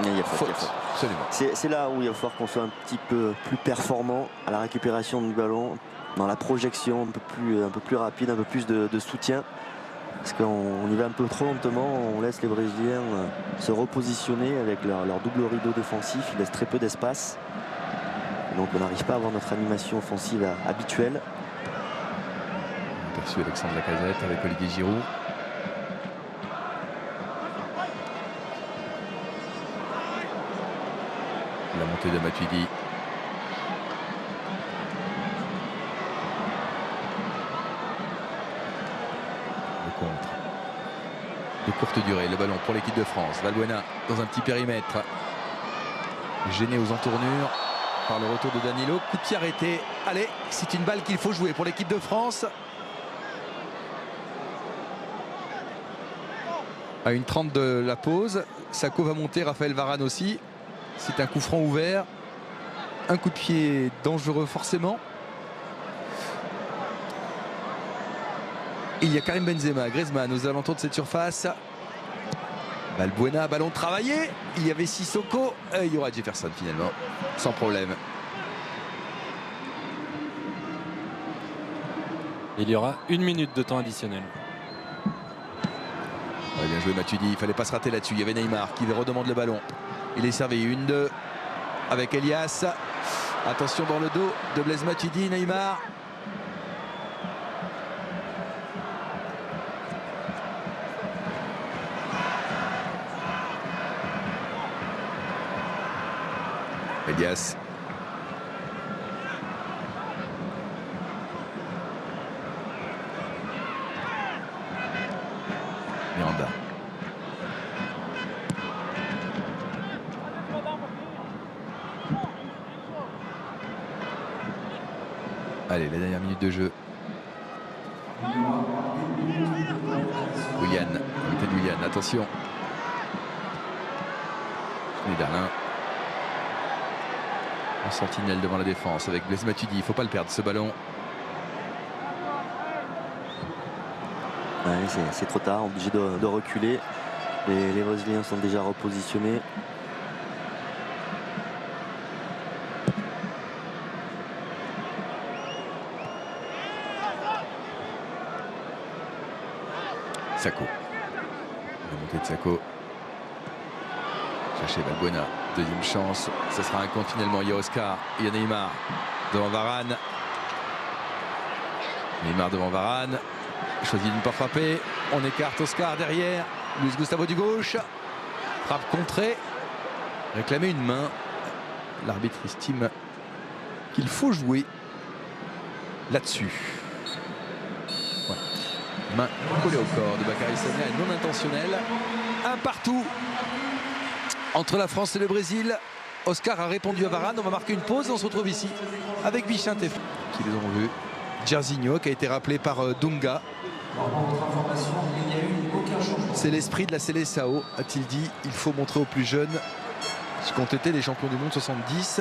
Il y a faute. Absolument. C'est là où il va falloir qu'on soit un petit peu plus performant à la récupération du ballon, dans la projection un peu plus rapide, un peu plus de soutien. Parce qu'on y va un peu trop lentement, on laisse les Brésiliens se repositionner avec leur double rideau défensif, ils laissent très peu d'espace. Donc on n'arrive pas à avoir notre animation offensive habituelle. On a perçu Alexandre Lacazette avec Olivier Giroud. La montée de Matuidi. Le contre. De courte durée, le ballon pour l'équipe de France. Valbuena dans un petit périmètre. Gêné aux entournures par le retour de Danilo. Coup de pied arrêté. Allez, c'est une balle qu'il faut jouer pour l'équipe de France. À 1:30 de la pause. Sako va monter, Raphaël Varane aussi. C'est un coup franc ouvert. Un coup de pied dangereux forcément. Il y a Karim Benzema, Griezmann aux alentours de cette surface. Valbuena, ballon travaillé. Il y avait Sissoko. Il y aura Jefferson finalement, sans problème. Il y aura 1 minute de temps additionnel. Ouais, bien joué Matuidi, il ne fallait pas se rater là-dessus. Il y avait Neymar qui redemande le ballon. Il est servi 1-2 avec Elias. Attention dans le dos de Blaise Matuidi, Neymar. Elias. Miranda. Allez, la dernière minute de jeu. Willian, Willian, attention. Schneiderlin. En sentinelle devant la défense avec Blaise Matuidi. Il ne faut pas le perdre ce ballon. Ouais, c'est trop tard, obligé de reculer. Les Brésiliens sont déjà repositionnés. Sako. La montée de Sako. Chercher Valbuena. Deuxième chance. Ce sera un continuellement. Il y a Oscar. Il y a Neymar devant Varane. Neymar devant Varane. Choisit de ne pas frapper. On écarte Oscar derrière. Luis Gustavo du gauche. Frappe contrée. Réclamer une main. L'arbitre estime qu'il faut jouer là-dessus. Ouais. Main collée au corps de Bakary Sagna, non intentionnelle. Un partout entre la France et le Brésil. Oscar a répondu à Varane. On va marquer une pause et on se retrouve ici avec Bichente qui les ont vus. Jairzinho qui a été rappelé par Dunga. C'est l'esprit de la Seleção, a-t-il dit. Il faut montrer aux plus jeunes ce qu'ont été les champions du monde 70.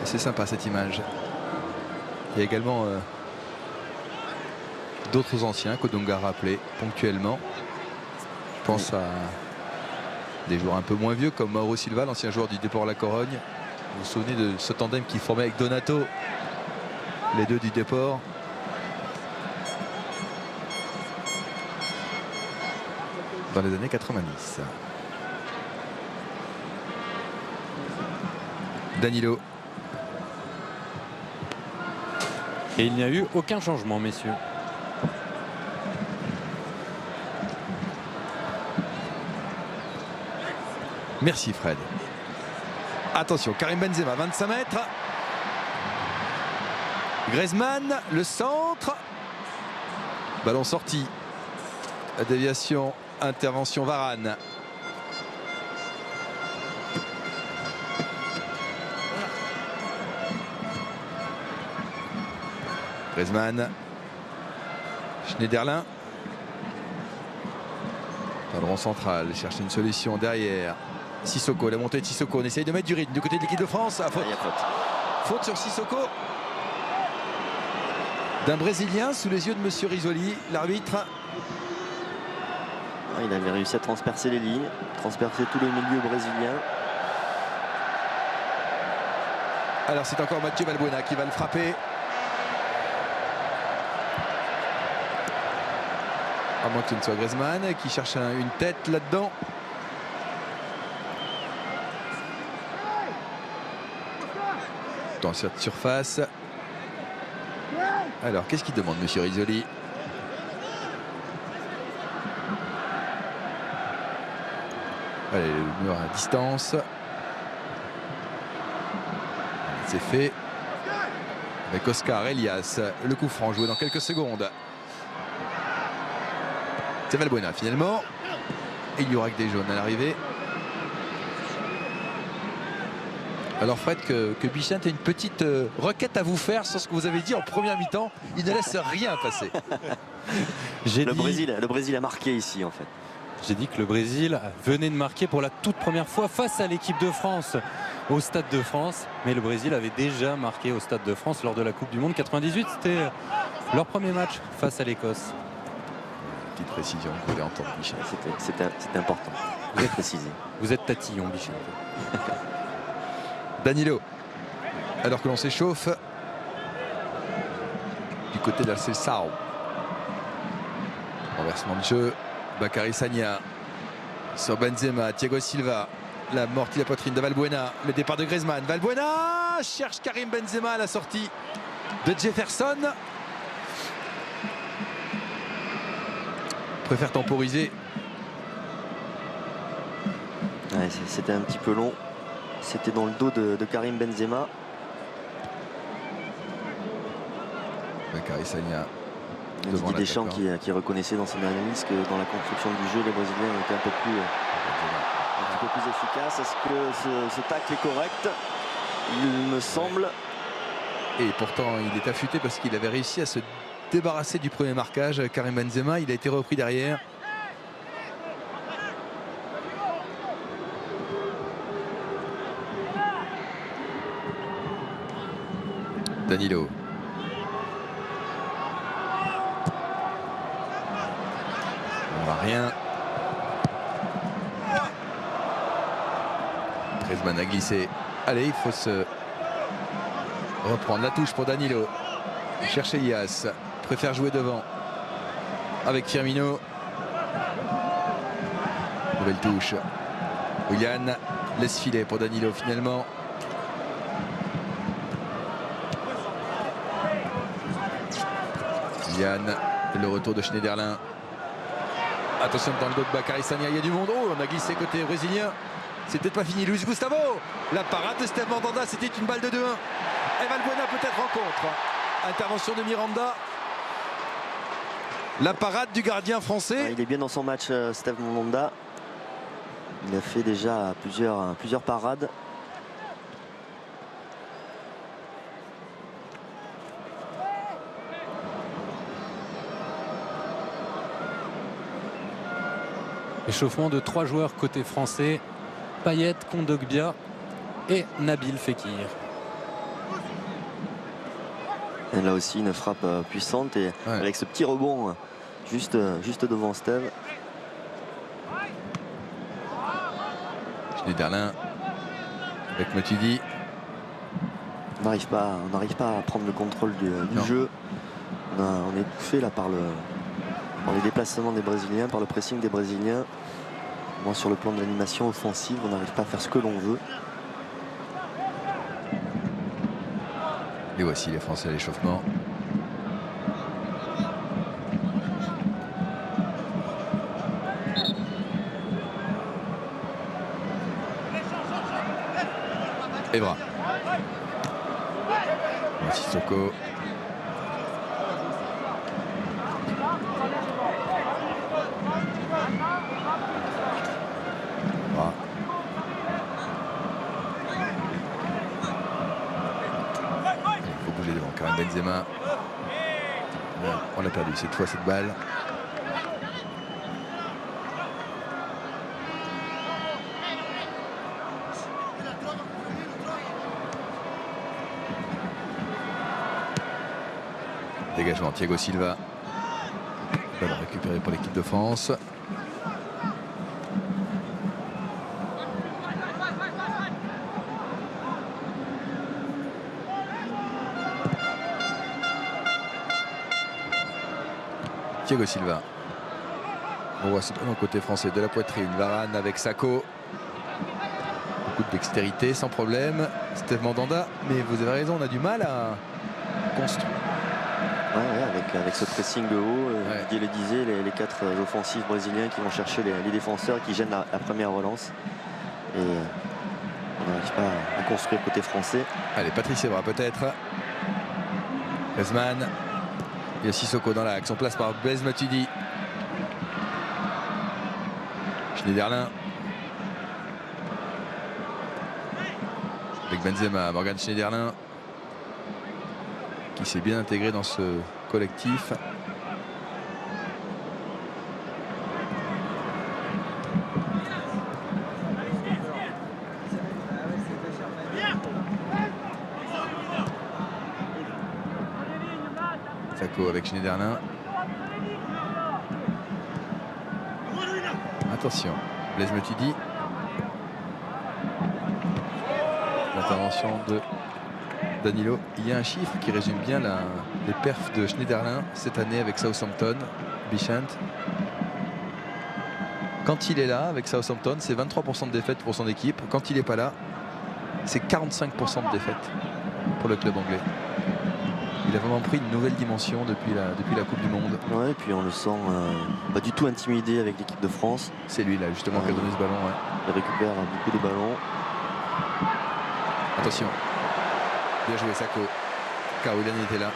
C'est sympa cette image. Il y a également d'autres anciens que Dunga a rappelé ponctuellement. Je pense à des joueurs un peu moins vieux comme Mauro Silva, l'ancien joueur du Déport La Corogne. Vous vous souvenez de ce tandem qui formait avec Donato, les deux du Déport. Dans les années 90. Danilo. Et il n'y a eu aucun changement, messieurs. Merci Fred. Attention, Karim Benzema, 25 mètres. Griezmann, le centre. Ballon sorti. La déviation, intervention Varane. Griezmann. Schneiderlin. Ballon central, cherche une solution derrière. Sissoko, la montée de Sissoko. On essaye de mettre du rythme du côté de l'équipe de France. Ah, faute. Faute sur Sissoko. D'un Brésilien sous les yeux de Monsieur Risoli, l'arbitre. Il avait réussi à transpercer les lignes, transpercer tout le milieu brésilien. Alors c'est encore Mathieu Valbuena qui va le frapper. À moins que ce ne soit Griezmann qui cherche une tête là-dedans. Dans cette surface. Alors qu'est-ce qu'il demande Monsieur Risoli? Allez, le mur à distance. C'est fait. Avec Oscar Elias. Le coup franc joué dans quelques secondes. C'est Valbuena finalement. Et il n'y aura que des jaunes à l'arrivée. Alors Fred, que Bichente ait une petite requête à vous faire sur ce que vous avez dit en première mi-temps. Il ne laisse rien passer. Le Brésil a marqué ici en fait. J'ai dit que le Brésil venait de marquer pour la toute première fois face à l'équipe de France au Stade de France. Mais le Brésil avait déjà marqué au Stade de France lors de la Coupe du Monde 98. C'était leur premier match face à l'Écosse. Petite précision que vous voulez entendre, Bichente. C'était important. Vous êtes précisé. Vous êtes tatillon, Bichente. Danilo. Alors que l'on s'échauffe du côté de la Seleção. Renversement de jeu. Bakary Sagna sur Benzema, Thiago Silva, la mortie de la poitrine de Valbuena, le départ de Griezmann, Valbuena cherche Karim Benzema à la sortie de Jefferson. Préfère temporiser. Ouais, c'était un petit peu long. C'était dans le dos de Karim Benzema. Bakary Sagna. Didier Deschamps qui reconnaissait dans son analyse que dans la construction du jeu, les Brésiliens étaient un petit peu plus efficaces. Est-ce que ce tacle est correct? il me semble. Et pourtant, il est affûté parce qu'il avait réussi à se débarrasser du premier marquage. Karim Benzema, il a été repris derrière. Danilo. On n'a rien. Griezmann a glissé. Allez, il faut se reprendre la touche pour Danilo. Il cherche Elias. Préfère jouer devant. Avec Firmino. Nouvelle touche. Willian laisse filer pour Danilo finalement. Willian, le retour de Schneiderlin. Attention dans le dos de Bakary Sagna, il y a du monde. Oh, on a glissé côté brésilien. C'est peut-être pas fini. Luis Gustavo. La parade de Steve Mandanda, c'était une balle de 2-1. Evan Buena peut-être en contre. Intervention de Miranda. La parade du gardien français. Ouais, il est bien dans son match, Steve Mandanda. Il a fait déjà plusieurs parades. Échauffement de 3 joueurs côté français. Payet, Kondogbia et Nabil Fekir. Et là aussi une frappe puissante et ouais, avec ce petit rebond juste devant Steve. Schneiderlin avec Matuidi. On n'arrive pas à prendre le contrôle du jeu. On est étouffé là par les déplacements des Brésiliens, par le pressing des Brésiliens. Moi, sur le plan de l'animation offensive, on n'arrive pas à faire ce que l'on veut. Et voici les Français à l'échauffement. Evra. Sissoko. Karim Benzema. On l'a perdu cette fois cette balle. Dégagement Thiago Silva. Balle récupérée pour l'équipe de France. Thiago Silva. On voit ce côté français de la poitrine. Varane avec Sakho. Beaucoup de dextérité sans problème. Steve Mandanda. Mais vous avez raison, on a du mal à construire. Ouais, avec ce pressing de haut, Didier le disait, les 4 offensifs brésiliens qui vont chercher les défenseurs, qui gênent la première relance. Et on n'arrive pas à construire côté français. Allez, Patrice Evra peut-être. Griezmann. Il y a Sissoko dans l'axe, on place par Blaise Matuidi. Schneiderlin. Avec Benzema, Morgan Schneiderlin. Qui s'est bien intégré dans ce collectif. Sakho avec Schneiderlin. Attention, Blaise Matuidi. L'intervention de Danilo. Il y a un chiffre qui résume bien les perfs de Schneiderlin cette année avec Southampton, Bichent. Quand il est là avec Southampton, c'est 23% de défaites pour son équipe. Quand il n'est pas là, c'est 45% de défaites pour le club anglais. Il a vraiment pris une nouvelle dimension depuis la Coupe du Monde. Ouais, et puis on le sent pas du tout intimidé avec l'équipe de France. C'est lui là justement qui a donné ce ballon. Ouais. Il récupère beaucoup de ballons. Attention. Bien joué Sakho. Car Willian était là.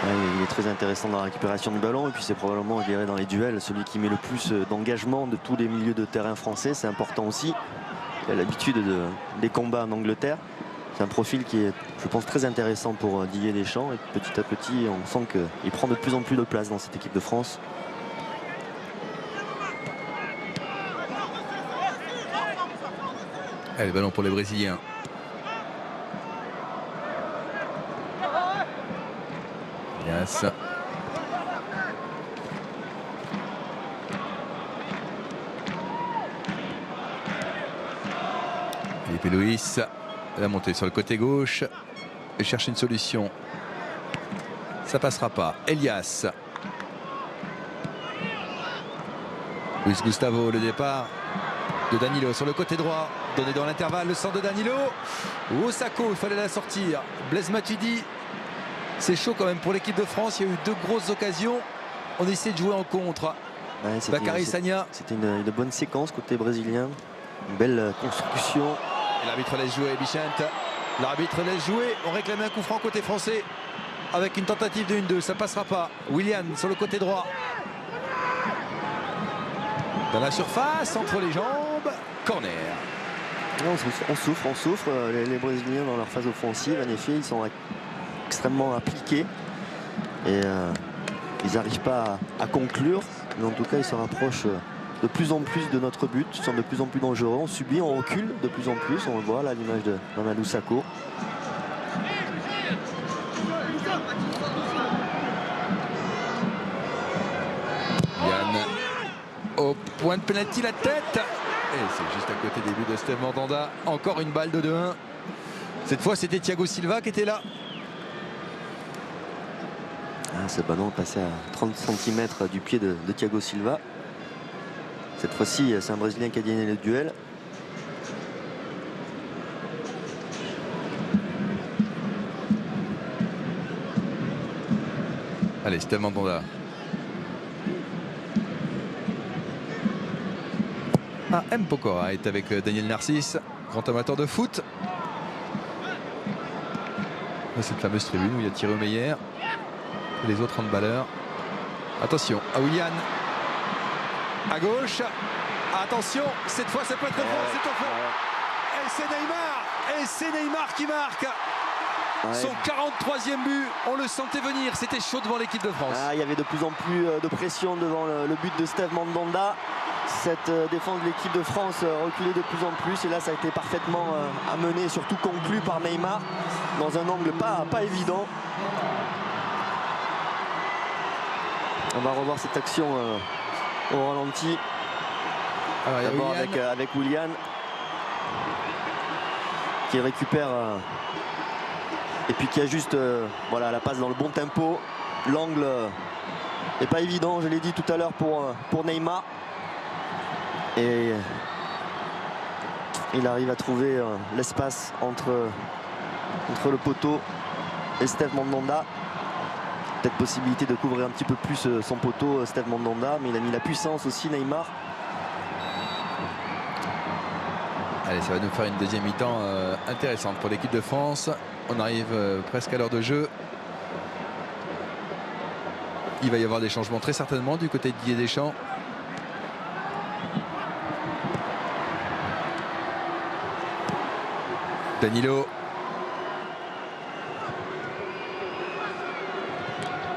Ouais, il est très intéressant dans la récupération du ballon. Et puis c'est probablement, je dirais, dans les duels, celui qui met le plus d'engagement de tous les milieux de terrain français. C'est important aussi. Il a l'habitude des combats en Angleterre. C'est un profil qui est, je pense, très intéressant pour Didier Deschamps. Et petit à petit, on sent qu'il prend de plus en plus de place dans cette équipe de France. Allez, ballon pour les Brésiliens. Yes. Philippe Luis, la montée sur le côté gauche et cherche une solution. Ça passera pas. Elias. Luis Gustavo, le départ de Danilo sur le côté droit. Donné dans l'intervalle, le centre de Danilo. Osako, il fallait la sortir. Blaise Matuidi. C'est chaud quand même pour l'équipe de France. Il y a eu 2 grosses occasions. On essaie de jouer en contre. Ouais, Bakary Sagna. C'était une bonne séquence côté brésilien. Une belle construction. Et l'arbitre laisse jouer Bichente. L'arbitre laisse jouer. On réclamait un coup franc côté français. Avec une tentative de 1-2. Ça passera pas. Willian sur le côté droit. Dans la surface, entre les jambes. Corner. On souffre. Les Brésiliens dans leur phase offensive, en effet, ils sont extrêmement appliqués. Et ils n'arrivent pas à conclure. Mais en tout cas, ils se rapprochent de plus en plus de notre but. Ils sont de plus en plus dangereux. On subit, on recule de plus en plus. On le voit là, l'image de Mamadou Sakho. Yann au point de pénalty, la tête. Et c'est juste à côté des buts de Steve Mandanda. Encore une balle de 2-1. Cette fois, c'était Thiago Silva qui était là. Ce ballon est passé à 30 cm du pied de Thiago Silva. Cette fois-ci, c'est un Brésilien qui a gagné le duel. Allez, Steve Mandanda. M. Pokora est avec Daniel Narcisse, grand amateur de foot. Cette fameuse tribune où il y a Thierry Meyer et les autres handballeurs. Attention à Willian. À gauche. Attention, cette fois ça peut être au fond, c'est au fond. Et c'est Neymar. Et c'est Neymar qui marque. Son 43e but, on le sentait venir, c'était chaud devant l'équipe de France. Il y avait de plus en plus de pression devant le but de Steve Mandanda. Cette défense de l'équipe de France reculait de plus en plus et là ça a été parfaitement amené, surtout conclu par Neymar dans un angle pas évident. On va revoir cette action au ralenti. D'abord avec Willian qui récupère et puis qui ajuste voilà, la passe dans le bon tempo. L'angle n'est pas évident, je l'ai dit tout à l'heure pour Neymar. Et il arrive à trouver l'espace entre le poteau et Steve Mandanda. Peut-être possibilité de couvrir un petit peu plus son poteau, Steve Mandanda, mais il a mis la puissance aussi, Neymar. Allez, ça va nous faire une deuxième mi-temps intéressante pour l'équipe de France. On arrive presque à l'heure de jeu. Il va y avoir des changements très certainement du côté de Didier Deschamps. Danilo.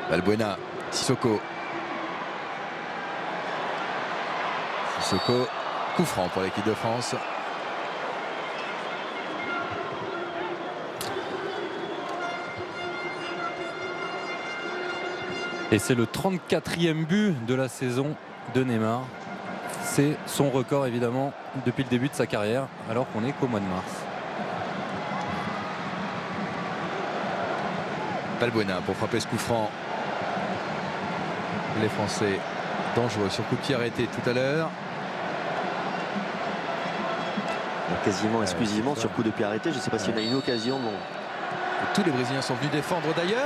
Balbuena. Sissoko. Sissoko. Coup franc pour l'équipe de France. Et c'est le 34e but de la saison de Neymar. C'est son record évidemment depuis le début de sa carrière, alors qu'on est qu'au mois de mars. Balbuena pour frapper ce coup franc. Les Français dangereux sur coup de pied arrêté tout à l'heure. Quasiment exclusivement sur coup de pied arrêté. Je ne sais pas s'il y a une occasion. Bon. Tous les Brésiliens sont venus défendre d'ailleurs.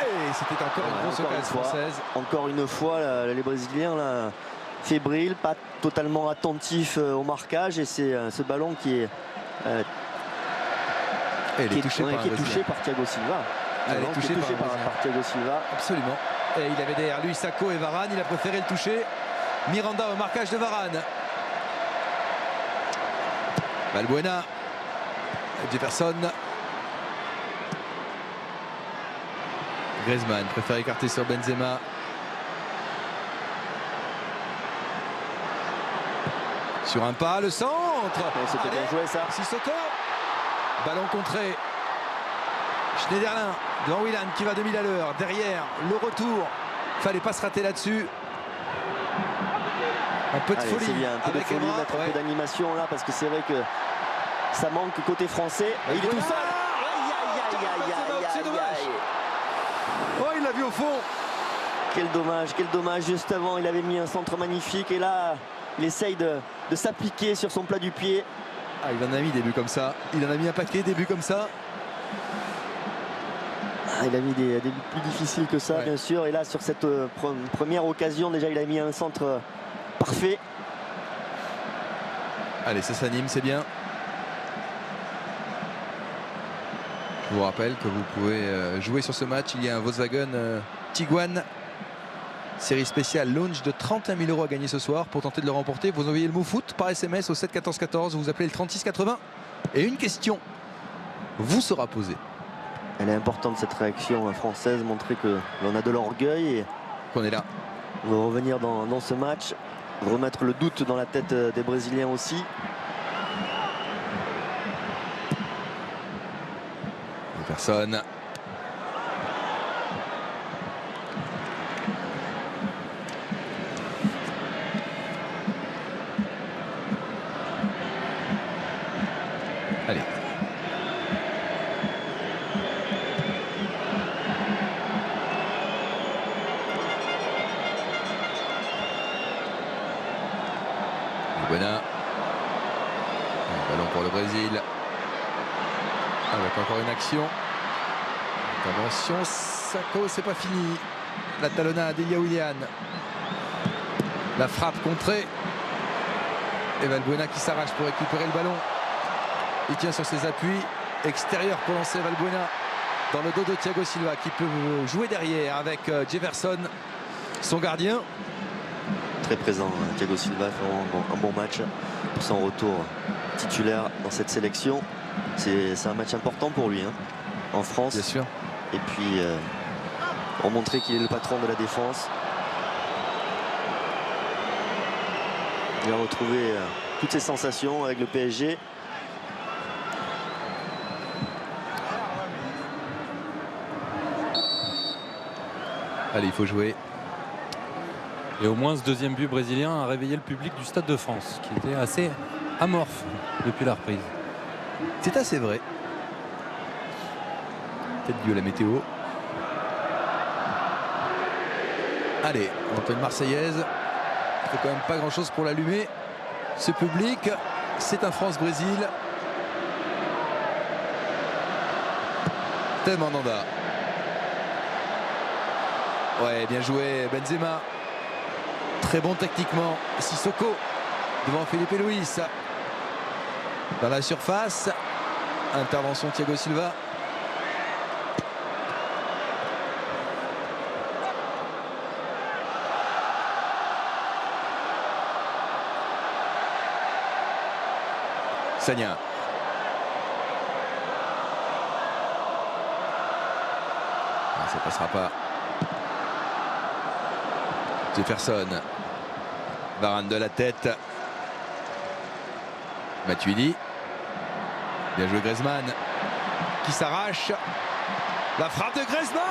Et c'était encore une grosse occasion française. Encore une fois, les Brésiliens là, fébriles, pas totalement attentifs au marquage. Et c'est ce ballon qui est touché par Thiago Silva. Elle est touchée par Thiago Silva. Absolument. Et il avait derrière lui Sakho et Varane. Il a préféré le toucher. Miranda au marquage de Varane. Valbuena. Jefferson. Griezmann préfère écarter sur Benzema. Sur un pas, le centre. C'était bien joué ça. Sissoko. Ballon contré. Schneiderlin devant Willan qui va 2000 à l'heure. Derrière, le retour. Fallait pas se rater là-dessus. Un peu de Allez, folie. c'est bien, un peu de avec folie, Evra, mettre un ouais. peu d'animation là, parce que c'est vrai que ça manque côté français. Et il est tout seul. Aïe, aïe, aïe, aïe, C'est aïe, dommage. aïe. Oh, il l'a vu au fond. Quel dommage. Juste avant, il avait mis un centre magnifique et là, il essaye de s'appliquer sur son plat du pied. Ah, il en a mis des buts comme ça. Il en a mis un paquet des buts comme ça. Ah, il a mis des buts plus difficiles que ça, Ouais. bien sûr. Et là, sur cette première occasion, déjà, il a mis un centre parfait. Allez, ça s'anime, c'est bien. Je vous rappelle que vous pouvez jouer sur ce match. Il y a un Volkswagen Tiguan série spéciale launch de 31 000 € à gagner ce soir. Pour tenter de le remporter, vous envoyez le mot foot par SMS au 7 14 14. Vous appelez le 36 80 et une question vous sera posée. Elle est importante cette réaction française, montrer que l'on a de l'orgueil et Qu'on est là. on va revenir dans ce match, remettre le doute dans la tête des Brésiliens aussi. Personne. Allez. Buena. Un ballon pour le Brésil. Avec encore une action. Intervention, Sako, c'est pas fini. La talonnade d'Elia Willian. La frappe contrée. Et Valbuena qui s'arrache pour récupérer le ballon. Il tient sur ses appuis. Extérieur pour lancer Valbuena dans le dos de Thiago Silva qui peut jouer derrière avec Jefferson, son gardien. Très présent, Thiago Silva fait vraiment un bon match pour son retour titulaire dans cette sélection. C'est un match important pour lui, hein, en France. Bien sûr. Et puis pour montrer qu'il est le patron de la défense. Il a retrouvé toutes ses sensations avec le PSG. Allez, il faut jouer. Et au moins ce deuxième but brésilien a réveillé le public du Stade de France, qui était assez amorphe depuis la reprise. C'est assez vrai. Peut-être dû à la météo. Allez, on entend une Marseillaise. Il faut quand même pas grand-chose pour l'allumer. Ce public, c'est un France-Brésil. Tellement Nanda. Ouais, bien joué Benzema. Très bon techniquement. Sissoko devant Felipe Luis. Dans la surface. Intervention Thiago Silva. Sagna. Ça passera pas. Jefferson. Varane de la tête. Matuidi. Bien joué Griezmann. Qui s'arrache. La frappe de Griezmann.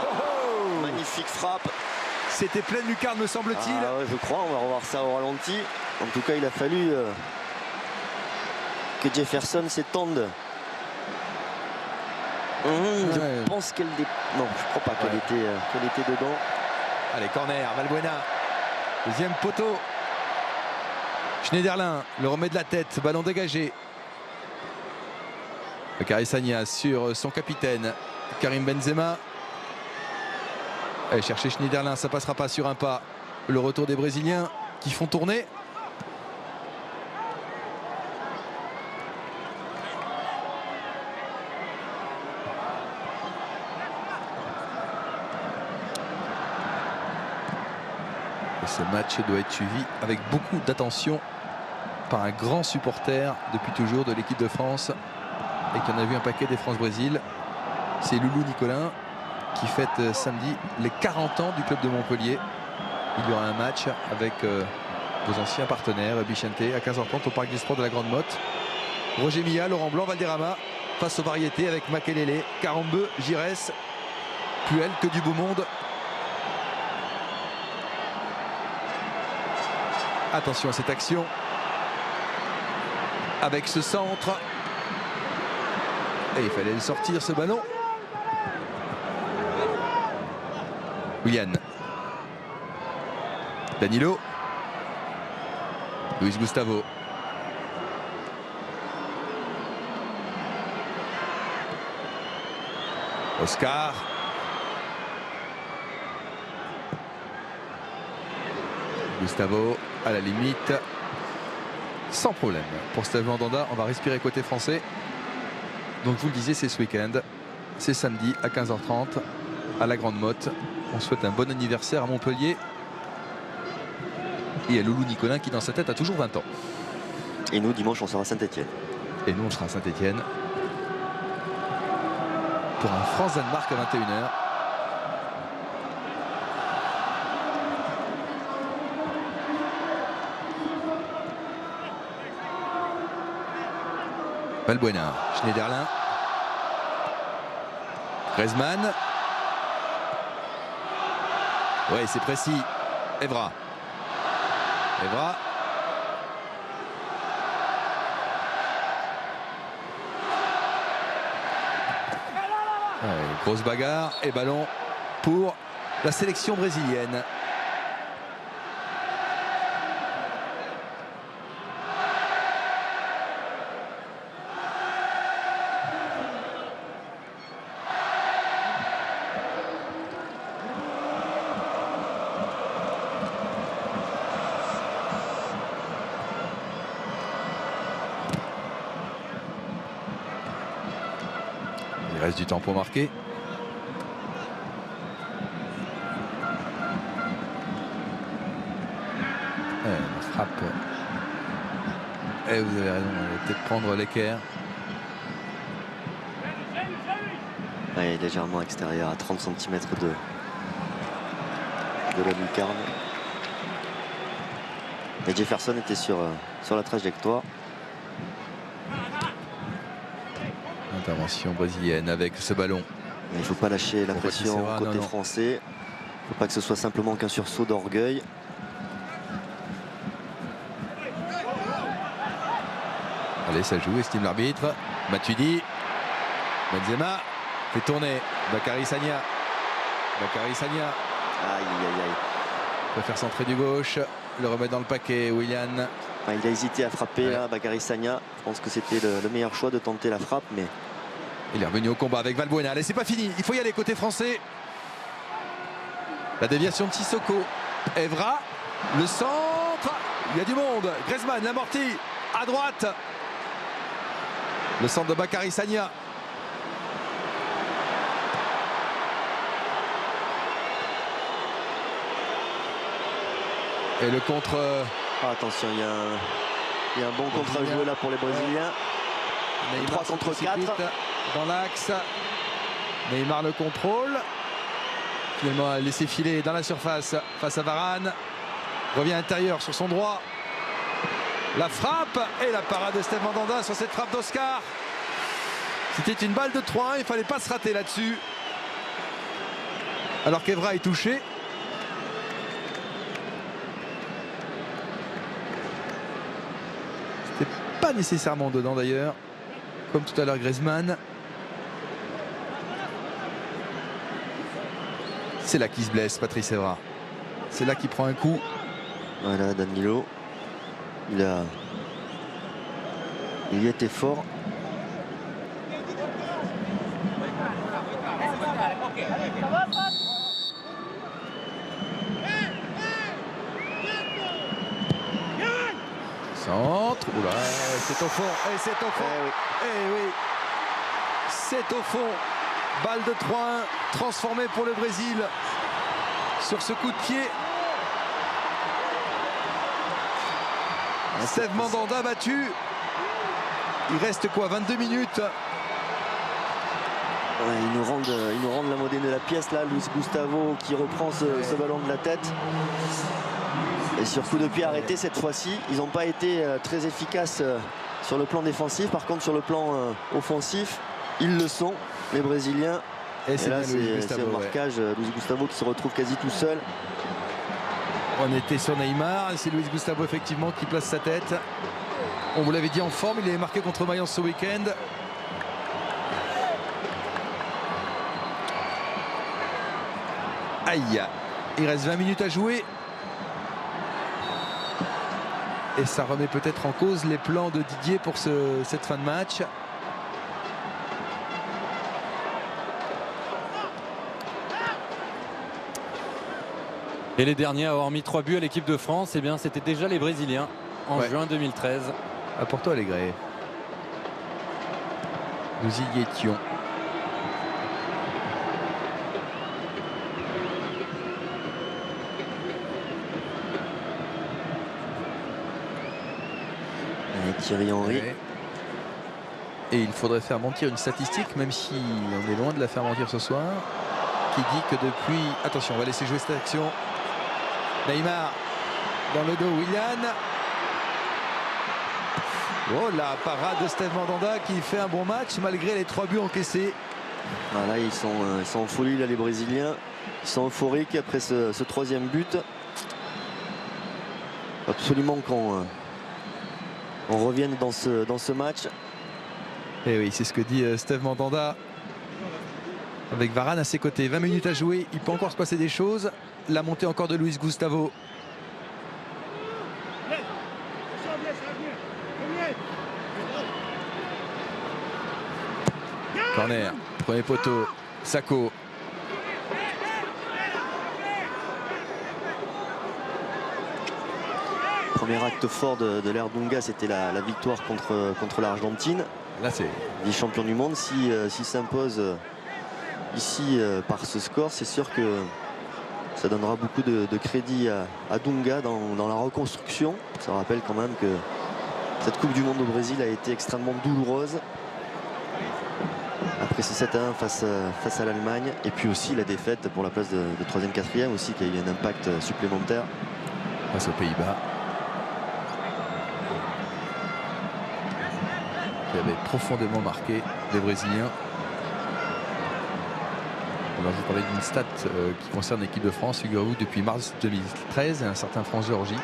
Oh, Magnifique frappe. c'était pleine lucarne me semble-t-il. Ah ouais, je crois, on va revoir ça au ralenti. En tout cas, il a fallu que Jefferson s'étende. Je pense qu'elle... Non, je crois pas qu'elle était dedans. Allez, corner, Valbuena. Deuxième poteau. Schneiderlin le remet de la tête, ballon dégagé. Carissagna sur son capitaine, Karim Benzema. Allez chercher Schneiderlin, ça passera pas sur un pas. Le retour des Brésiliens qui font tourner. Et ce match doit être suivi avec beaucoup d'attention par un grand supporter depuis toujours de l'équipe de France et qui en a vu un paquet des France-Brésil. C'est Loulou Nicolin qui fête samedi les 40 ans du club de Montpellier. Il y aura un match avec vos anciens partenaires, Bichente, à 15h30 au Parc du Sport de la Grande Motte. Roger Milla, Laurent Blanc, Valderrama face aux variétés avec Makelele, Carambeu, Giresse, Puel, que du beau monde. Attention à cette action avec ce centre. Et il fallait le sortir, ce ballon. Willian. Danilo. Luis Gustavo. Oscar. Gustavo à la limite. Sans problème. Pour Steve Mandanda, on va respirer côté français. Donc vous le disiez, c'est ce week-end. C'est samedi à 15h30 à la Grande Motte. On souhaite un bon anniversaire à Montpellier. Et à Loulou Nicolin qui dans sa tête a toujours 20 ans. Et nous, dimanche, on sera à Saint-Etienne. Et nous, on sera à Saint-Etienne pour un France-Danemark à 21h. Valbuena, Schneiderlin, Griezmann. Ouais, c'est précis. Evra. Evra. Ouais, grosse bagarre et ballon pour la sélection brésilienne. Il reste du temps pour marquer. La frappe. Et vous avez raison, on va peut-être prendre l'équerre. Ouais, légèrement extérieur, à 30 cm de la lucarne. Et Jefferson était sur la trajectoire. Intervention brésilienne avec ce ballon. Il ne faut pas lâcher la pression Serra, côté non. français. Il ne faut pas que ce soit simplement qu'un sursaut d'orgueil. Allez, ça joue, estime l'arbitre. Matuidi. Benzema fait tourner. Bakary Sagna. Bakary Sagna Aïe, aïe, aïe. préfère centrer du gauche. Le remettre dans le paquet. Willian. Ah, il a hésité à frapper, Ouais. là, Bakary Sagna. Je pense que c'était le meilleur choix de tenter la frappe, mais Il est revenu au combat avec Valbuena. Allez, c'est pas fini. Il faut y aller côté français. La déviation de Sissoko. Evra. Le centre. Il y a du monde. Griezmann, l'amorti. À droite. Le centre de Bakary Sagna. Et le contre. attention, il y a un bon contre à jouer là pour les Brésiliens. Neymar 3 contre se 4. précipite dans l'axe. Neymar le contrôle. Finalement, laissé filer dans la surface face à Varane. Revient intérieur sur son droit. La frappe et la parade de Steve Mandanda sur cette frappe d'Oscar. C'était une balle de 3-1, il ne fallait pas se rater là-dessus. Alors qu'Evra est touché. C'était pas nécessairement dedans d'ailleurs. Comme tout à l'heure Griezmann. C'est là qu'il se blesse, Patrice Evra. C'est là qu'il prend un coup. Voilà, Danilo. Il y était fort. Centre. Oula, c'est au fond. Et c'est au fond. Eh oui. Eh oui. C'est au fond. Balle de 3-1 transformée pour le Brésil sur ce coup de pied. Steve Mandanda battu. Il reste quoi, 22 minutes. Ouais, ils nous rendent la monnaie de la pièce là. Luis Gustavo qui reprend ce ballon de la tête. Et sur coup de pied arrêté cette fois-ci, ils n'ont pas été très efficaces sur le plan défensif. Par contre sur le plan offensif, ils le sont, les Brésiliens. Et là c'est un marquage, Luis Gustavo qui se retrouve quasi tout seul. On était sur Neymar, c'est Luis Gustavo effectivement qui place sa tête. On vous l'avait dit, en forme, il avait marqué contre Mayence ce week-end. Aïe, il reste 20 minutes à jouer. Et ça remet peut-être en cause les plans de Didier pour cette fin de match. Et les derniers à avoir mis 3 buts à l'équipe de France, eh bien c'était déjà les Brésiliens en juin 2013. À Porto Alegre. Nous y étions. Thierry Henry. Ouais. Et il faudrait faire mentir une statistique, même si on est loin de la faire mentir ce soir, qui dit que depuis... Attention, on va laisser jouer cette action. Neymar dans le dos, Willian. Oh, la parade de Steve Mandanda qui fait un bon match malgré les 3 buts encaissés. Voilà, ils sont en folie là, les Brésiliens. Ils sont euphoriques après ce 3e but. Absolument qu'on revienne dans ce match. Et oui, c'est ce que dit Steve Mandanda. Avec Varane à ses côtés. 20 minutes à jouer, il peut encore se passer des choses. La montée encore de Luis Gustavo. Corner, premier poteau, Sakho. Premier acte fort de l'ère Dunga, c'était la victoire contre l'Argentine. Là, c'est les champions du monde. S'il s'impose ici par ce score, c'est sûr que ça donnera beaucoup de crédit à Dunga dans la reconstruction. Ça rappelle quand même que cette Coupe du Monde au Brésil a été extrêmement douloureuse. Après ce 7-1 face à l'Allemagne, et puis aussi la défaite pour la place de 3e, 4e aussi, qui a eu un impact supplémentaire. Face aux Pays-Bas. Qui avait profondément marqué les Brésiliens. On va vous parler d'une stat qui concerne l'équipe de France. Figurez-vous, depuis mars 2013, un certain France-Géorgie,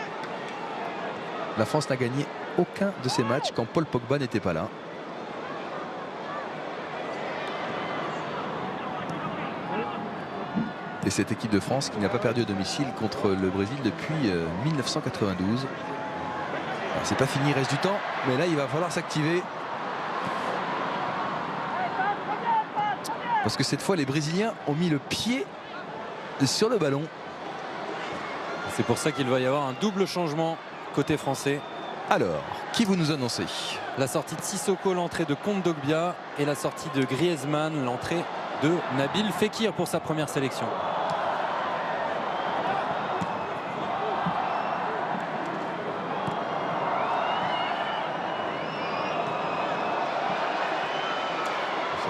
la France n'a gagné aucun de ses matchs quand Paul Pogba n'était pas là. Et cette équipe de France qui n'a pas perdu à domicile contre le Brésil depuis 1992. C'est pas fini, il reste du temps, mais là il va falloir s'activer. Parce que cette fois les Brésiliens ont mis le pied sur le ballon. C'est pour ça qu'il va y avoir un double changement côté français. Alors, qui vous nous annoncez? La sortie de Sissoko, l'entrée de Kondogbia, et la sortie de Griezmann, l'entrée de Nabil Fekir pour sa première sélection.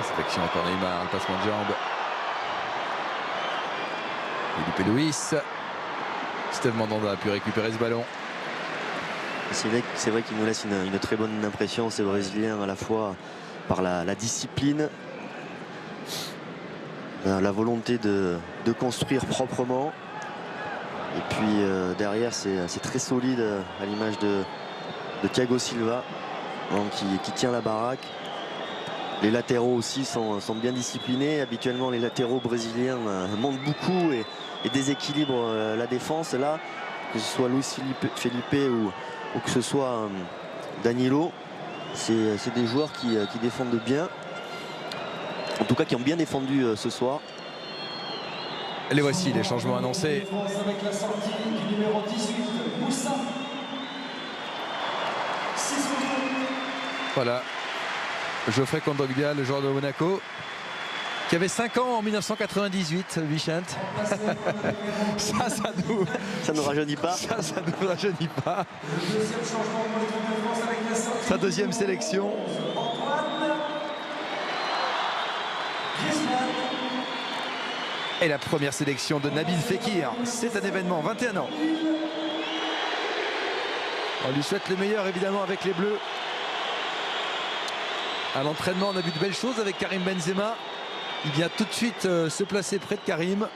Cette action encore Neymar, le passement de jambe. Felipe Luis. Steve Mandanda a pu récupérer ce ballon. C'est vrai qu'il nous laisse une très bonne impression, ces Brésiliens, à la fois par la discipline, la volonté de construire proprement, et puis derrière c'est très solide à l'image de Thiago Silva, donc, qui tient la baraque. Les latéraux aussi sont bien disciplinés. Habituellement les latéraux brésiliens montent beaucoup et déséquilibrent la défense. Là, que ce soit Luis Felipe ou que ce soit Danilo, c'est des joueurs qui défendent bien, en tout cas qui ont bien défendu ce soir. Les voici, les changements annoncés. Avec la sortie du numéro 18, Moussa. Voilà, Geoffrey Kondogbia, le joueur de Monaco, qui avait 5 ans en 1998, Vicente. Ça ne rajeunit pas. Ça nous rajeunit pas. Sa deuxième sélection. Et la première sélection de Nabil Fekir. C'est un événement, 21 ans. On lui souhaite le meilleur évidemment avec les Bleus. À l'entraînement, on a vu de belles choses avec Karim Benzema. Il vient tout de suite se placer près de Karim.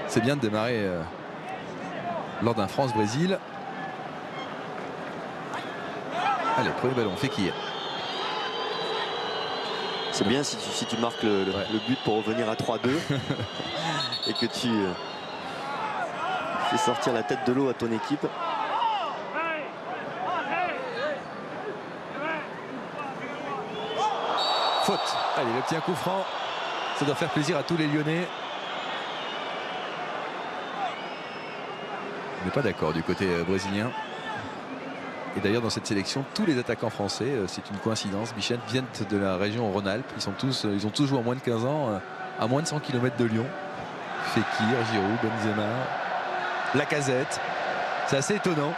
C'est bien de démarrer lors d'un France-Brésil. Allez, premier ballon, Fekir. C'est bien si tu marques le but pour revenir à 3-2 et que tu fais sortir la tête de l'eau à ton équipe. Faute. Allez, le petit coup franc. Ça doit faire plaisir à tous les Lyonnais. On n'est pas d'accord du côté brésilien. Et d'ailleurs dans cette sélection, tous les attaquants français, c'est une coïncidence, Bichette, viennent de la région Rhône-Alpes. Ils ont tous joué en moins de 15 ans, à moins de 100 km de Lyon. Fekir, Giroud, Benzema, Lacazette. C'est assez étonnant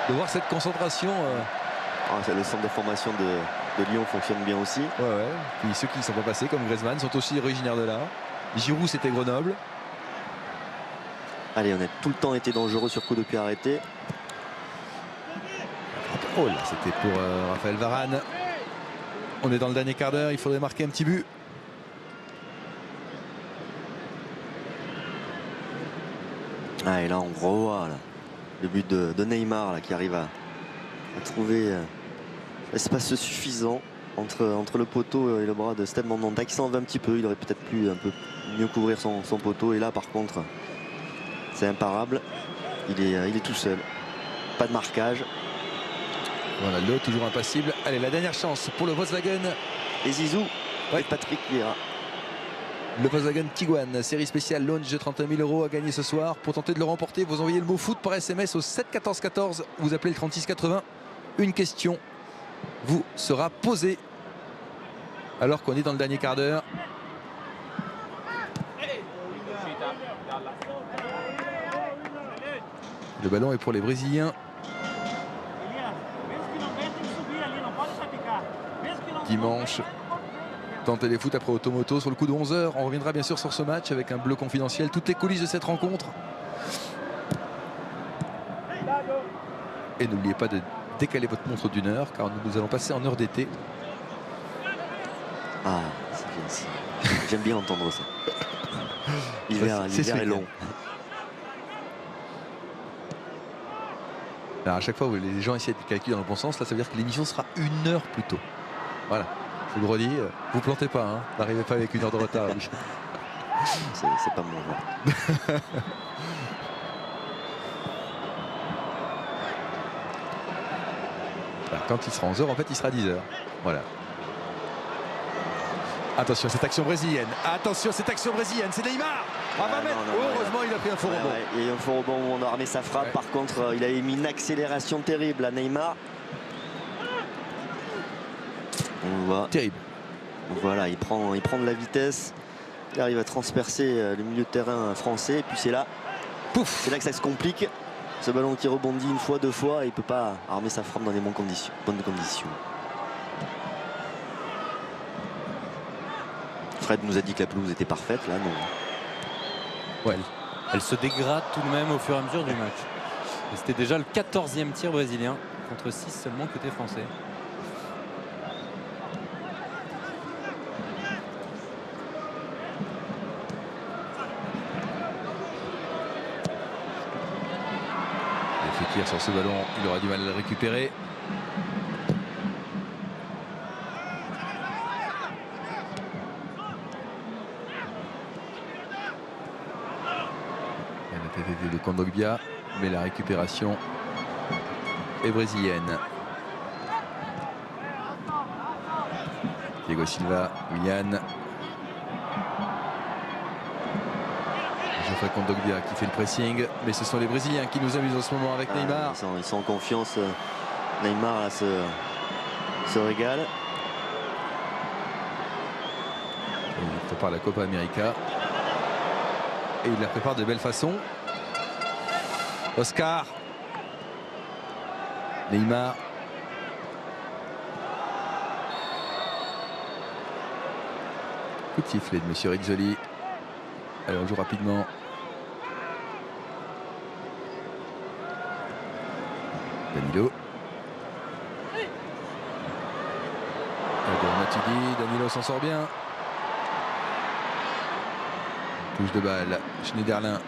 de voir cette concentration. Le centre de formation de Lyon fonctionne bien aussi. Ouais. Puis ceux qui ne sont pas passés, comme Griezmann, sont aussi originaires de là. Giroud, c'était Grenoble. Allez, on a tout le temps été dangereux sur coup de pied arrêté. Oh là, c'était pour Raphaël Varane. On est dans le dernier quart d'heure, il faudrait marquer un petit but. Ah, et là, on revoit là, le but de Neymar là, qui arrive à trouver l'espace suffisant entre le poteau et le bras de Stade Mandanda qui s'en va un petit peu. Il aurait peut-être pu un peu mieux couvrir son poteau. Et là, par contre, c'est imparable. Il est tout seul. Pas de marquage. Voilà, l'eau toujours impassible. Allez, la dernière chance pour le Volkswagen. Et Zizou, Ouais. et Patrick Vieira. Le Volkswagen Tiguan, série spéciale launch de 31 000 € à gagner ce soir. Pour tenter de le remporter, vous envoyez le mot foot par SMS au 7 14 14. Vous appelez le 36 80. Une question vous sera posée alors qu'on est dans le dernier quart d'heure. Le ballon est pour les Brésiliens. Dimanche, dans Téléfoot après Automoto sur le coup de 11 h. On reviendra bien sûr sur ce match avec un bleu confidentiel. Toutes les coulisses de cette rencontre. Et n'oubliez pas de décaler votre montre d'une heure car nous allons passer en heure d'été. Ah, c'est bien ça. J'aime bien entendre ça. L'hiver est long. Alors à chaque fois où les gens essaient de calculer dans le bon sens, là ça veut dire que l'émission sera 1 heure plus tôt. Voilà, je vous le redis, vous plantez pas, hein. N'arrivez pas avec 1 heure de retard. C'est pas mon genre. Quand il sera 11 h, en fait il sera 10 h. Voilà. Attention, cette action brésilienne. Attention, cette action brésilienne. C'est Neymar. Heureusement, il a pris un faux rebond. Il y a eu un faux rebond où on a armé sa frappe. Ouais. Par contre, il a mis une accélération terrible à Neymar. On voit. Terrible. Voilà, il prend de la vitesse. Il arrive à transpercer le milieu de terrain français. Et puis c'est là. Pouf. C'est là que ça se complique. Ce ballon qui rebondit une fois, 2 fois. Et il ne peut pas armer sa frappe dans les bonnes conditions. Fred nous a dit que la pelouse était parfaite, là non. Ouais, elle se dégrade tout de même au fur et à mesure du match. Et c'était déjà le 14e tir brésilien contre 6 seulement côté français. Et Fekir sur ce ballon, il aura du mal à le récupérer. De Kondogbia, mais la récupération est brésilienne. Diego Silva, Willian. Geoffrey Kondogbia qui fait le pressing, mais ce sont les Brésiliens qui nous amusent en ce moment avec Neymar. Ils sont en confiance Neymar là, se régale. Il prépare la Copa América. Et il la prépare de belle façon. Oscar. Neymar. Coup de sifflet de Monsieur Rizzoli. Allez, on joue rapidement. Danilo. Matuidi, Danilo s'en sort bien. Touche de balle, Schneiderlin.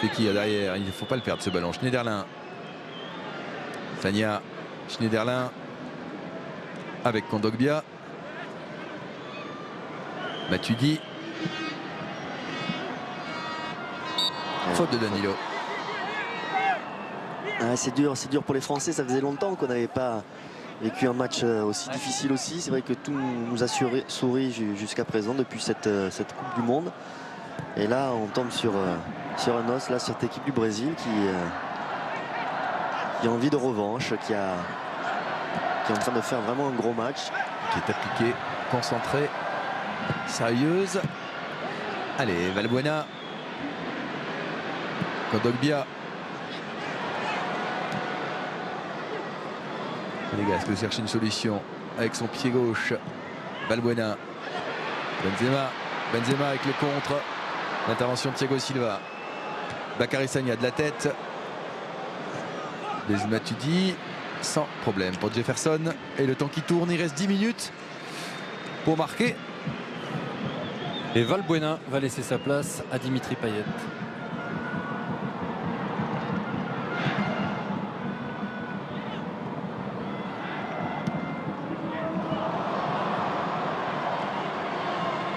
C'est qui derrière? Il ne faut pas le perdre ce ballon. Schneiderlin. Sagna. Schneiderlin. Avec Kondogbia. Matuidi. Faute de Danilo. Ah, c'est dur pour les Français. Ça faisait longtemps qu'on n'avait pas vécu un match aussi difficile aussi. C'est vrai que tout nous a souri jusqu'à présent depuis cette Coupe du Monde. Et là, on tombe sur un os, là, sur cette équipe du Brésil qui a envie de revanche, qui est en train de faire vraiment un gros match. Qui est appliqué, concentré, sérieuse. Allez, Valbuena. Kondogbia. Les gars, qui cherche une solution avec son pied gauche. Valbuena. Benzema avec le contre. L'intervention de Thiago Silva. Bakary Sagna de la tête. Blaise Matuidi. Sans problème pour Jefferson. Et le temps qui tourne, il reste 10 minutes pour marquer. Et Valbuena va laisser sa place à Dimitri Payet.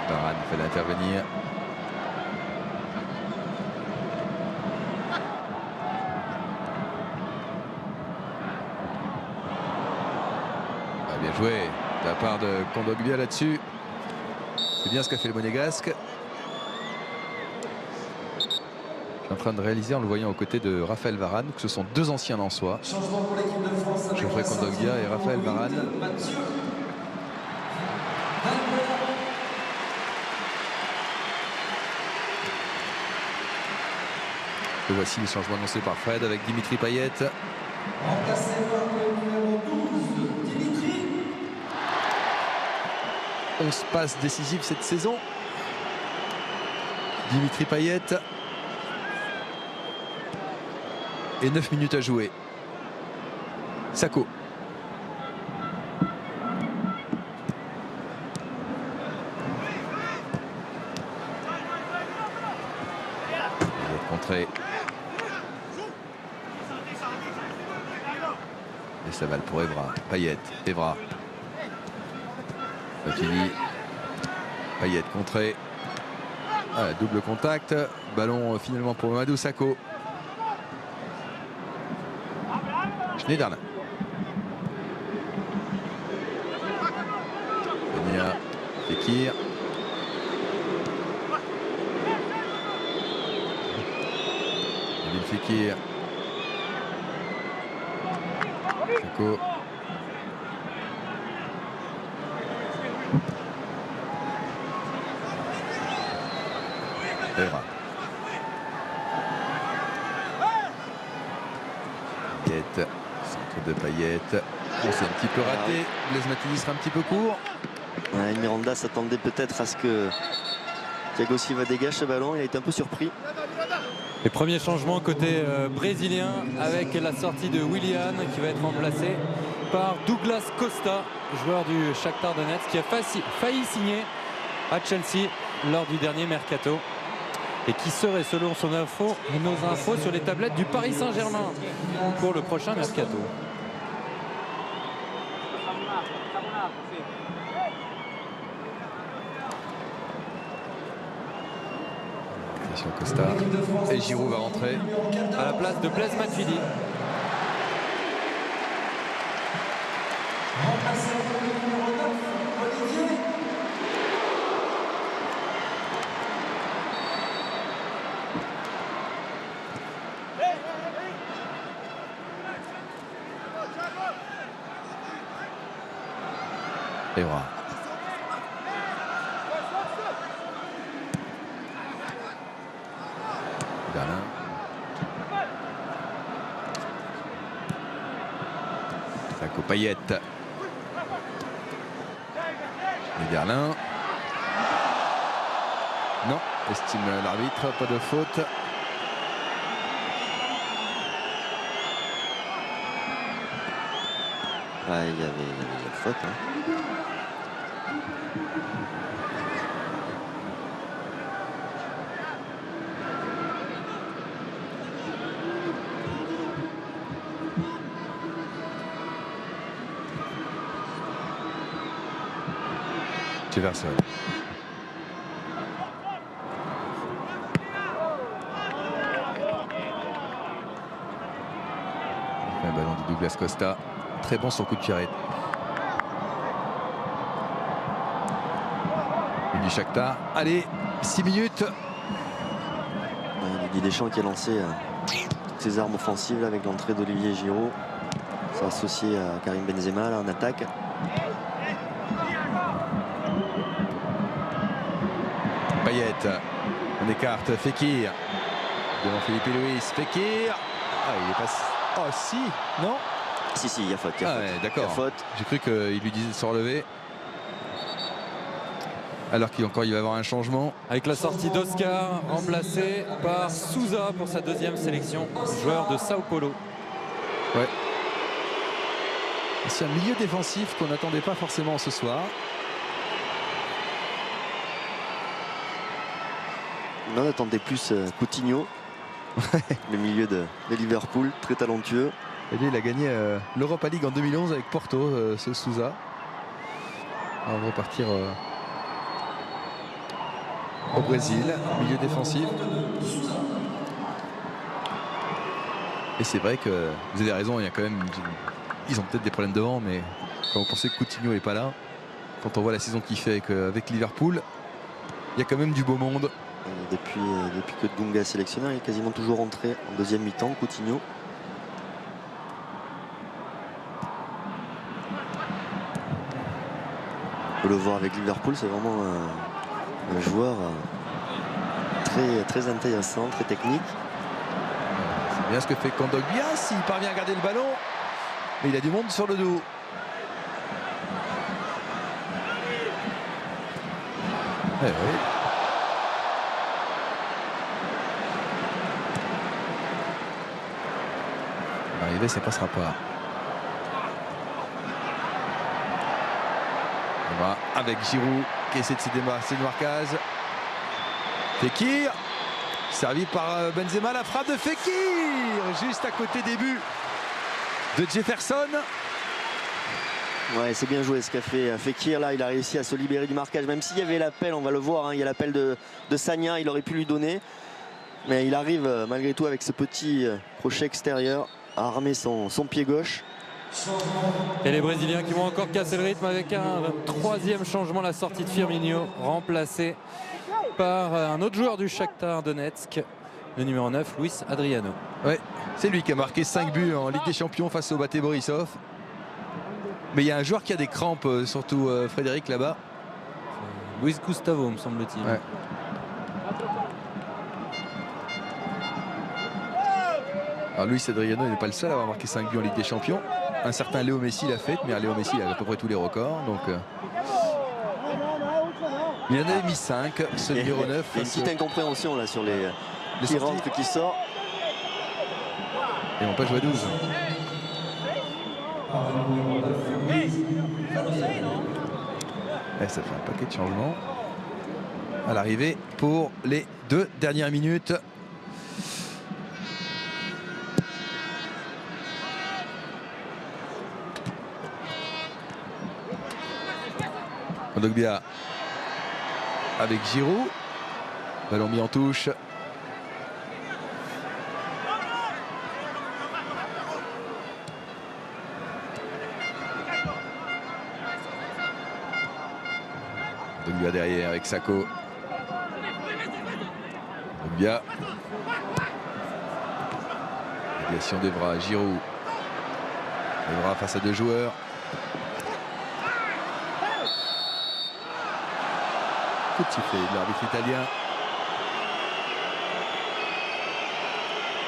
Varane fait l'intervenir. Bien joué de la part de Kondogbia là-dessus. C'est bien ce qu'a fait le Monégasque. Je suis en train de réaliser en le voyant aux côtés de Raphaël Varane que ce sont deux anciens Lensois. Changement pour l'équipe de France avec Geoffrey la sortie Kondogbia et Raphaël de Varane. Mathieu. Et voici les changements annoncés par Fred avec Dimitri Payet. Remplacé par le numéro 12, Dimitri. 11 passes décisives cette saison. Dimitri Payet. Et 9 minutes à jouer. Sakho. Contré. Et ça va pour Evra. Payet. Evra. Matuidi. Payet contré. Ah, double contact. Ballon finalement pour Mamadou Sakho. Schneiderlin. Sagna. Fekir. Fekir. Sakho. Evra. Payet. Centre de Payet. On s'est un petit peu raté. Blaise Matuidi sera un petit peu court. Ouais, Miranda s'attendait peut-être à ce que Thiago Silva dégage ce ballon. Il a été un peu surpris. Les premiers changements côté brésilien avec la sortie de Willian qui va être remplacé par Douglas Costa, joueur du Shakhtar Donetsk qui a failli signer à Chelsea lors du dernier mercato et qui serait selon nos infos sur les tablettes du Paris Saint-Germain pour le prochain mercato. Costa. Et Giroud va rentrer à la place de Blaise Matuidi. Remplacé par le numéro 9, Olivier. Evra. Berlin. Sako Payet. Et Berlin. Non, estime l'arbitre, pas de faute. Ouais, il y avait la faute. Hein. Jefferson. Un ballon de Douglas Costa. Très bon sur coup de pied. Du Shakhtar. Allez, 6 minutes. Didier Deschamps qui a lancé toutes ses armes offensives là, avec l'entrée d'Olivier Giroud. C'est associé à Karim Benzema là, en attaque. Payet. On écarte Fekir. Devant Philippe Luis. Fekir. Ah, il est passé. Oh, si. Non. Si, il y a faute. Il y a Ah faute. ouais, Il y a d'accord. faute. J'ai cru qu'il lui disait de se relever. Alors qu'il va y avoir un changement. Avec la sortie d'Oscar, remplacé par Souza pour sa deuxième sélection, joueur de Sao Paulo. Ouais. C'est un milieu défensif qu'on n'attendait pas forcément ce soir. On attendait plus Coutinho, le milieu de Liverpool, très talentueux. Et lui, il a gagné l'Europa League en 2011 avec Porto, ce Souza. On va repartir au Brésil, milieu défensif. Et c'est vrai que vous avez raison, il y a quand même. Ils ont peut-être des problèmes devant, mais quand vous pensez que Coutinho n'est pas là, quand on voit la saison qu'il fait avec Liverpool, il y a quand même du beau monde. Depuis que Dunga est sélectionneur, il est quasiment toujours rentré en deuxième mi-temps, Coutinho. On peut le voir avec Liverpool, c'est vraiment un joueur très intéressant, très technique. C'est bien ce que fait Kondogbia, s'il parvient à garder le ballon. Mais il a du monde sur le dos. Eh oui. Arrivé, ça passera pas. On va avec Giroud qui essaie de se débarrasser de Marquez. Fekir, servi par Benzema, la frappe de Fekir, juste à côté des buts de Jefferson. Ouais, c'est bien joué ce qu'a fait Fekir là, il a réussi à se libérer du marquage, même s'il y avait l'appel, on va le voir, hein, il y a l'appel de Sagna, il aurait pu lui donner. Mais il arrive malgré tout avec ce petit crochet extérieur à armer son pied gauche. Et les Brésiliens qui vont encore casser le rythme avec un troisième changement, la sortie de Firmino, remplacé par un autre joueur du Shakhtar Donetsk, le numéro 9, Luis Adriano. Ouais, c'est lui qui a marqué 5 buts en Ligue des Champions face au Bate Borisov. Mais il y a un joueur qui a des crampes, surtout Frédéric là-bas. Luis Gustavo, me semble-t-il. Ouais. Alors Luis Adriano n'est pas le seul à avoir marqué 5 buts en Ligue des Champions. Un certain Léo Messi l'a fait, mais Léo Messi il a à peu près tous les records. Donc, il en avait mis 5, ce numéro 9. Il y a une petite incompréhension là sur les qui sorties. rentre, qui sort. Et on peut jouer à 12. Et ça fait un paquet de changements à l'arrivée pour les 2 dernières minutes. Kondogbia avec Giroud. Ballon mis en touche. Kondogbia derrière avec Sako. Kondogbia. Médiation d'Evra, Giroud. Evra face à 2 joueurs. Coup de sifflet de l'arbitre italien.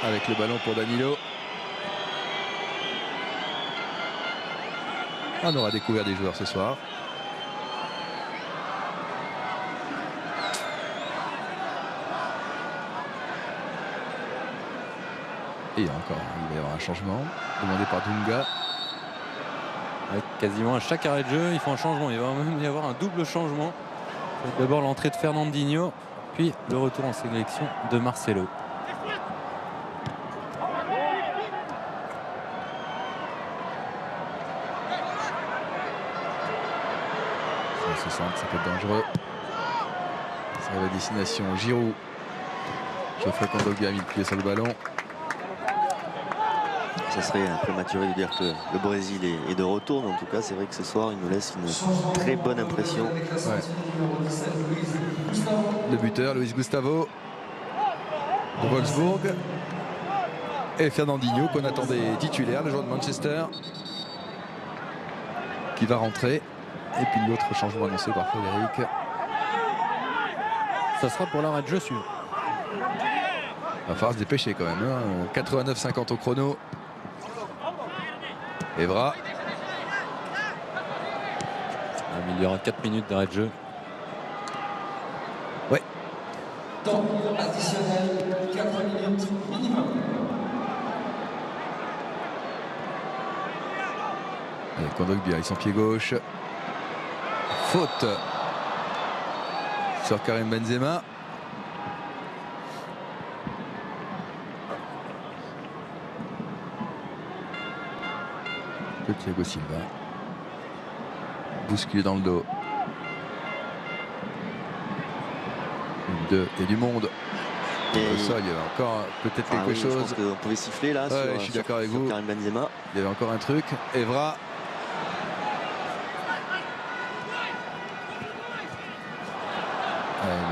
Avec le ballon pour Danilo. On aura découvert des joueurs ce soir. Et encore, il va y avoir un changement demandé par Dunga. Avec quasiment à chaque arrêt de jeu, il faut un changement. Il va même y avoir un double changement. D'abord l'entrée de Fernandinho, puis le retour en sélection de Marcelo. Ça peut être dangereux. Ça va à destination Giroud. Geoffrey Kondogbia a mis le pied sur le ballon. Ça serait prématuré de dire que le Brésil est de retour, mais en tout cas c'est vrai que ce soir il nous laisse une très bonne impression. Ouais. Le buteur, Luis Gustavo de Wolfsburg. Et Fernandinho qu'on attendait titulaire, le joueur de Manchester, qui va rentrer. Et puis l'autre changement annoncé par Frédéric. Ça sera pour l'arrêt de jeu suivant. Il va falloir se dépêcher quand même. Hein. 89-50 au chrono. Evra. Il y aura 4 minutes d'arrêt de jeu. Ouais. Temps additionnel, 4 minutes minimum. Allez, Kondogbia, ils sont pied gauche. Faute sur Karim Benzema. De Thiago Silva. Bousculé dans le dos. 1-2, il y a du monde. Et Au sol, il y avait encore peut-être quelque chose. Je pense qu'on pouvait siffler là Ouais, je suis d'accord avec vous. Karim Benzema. Il y avait encore un truc. Evra.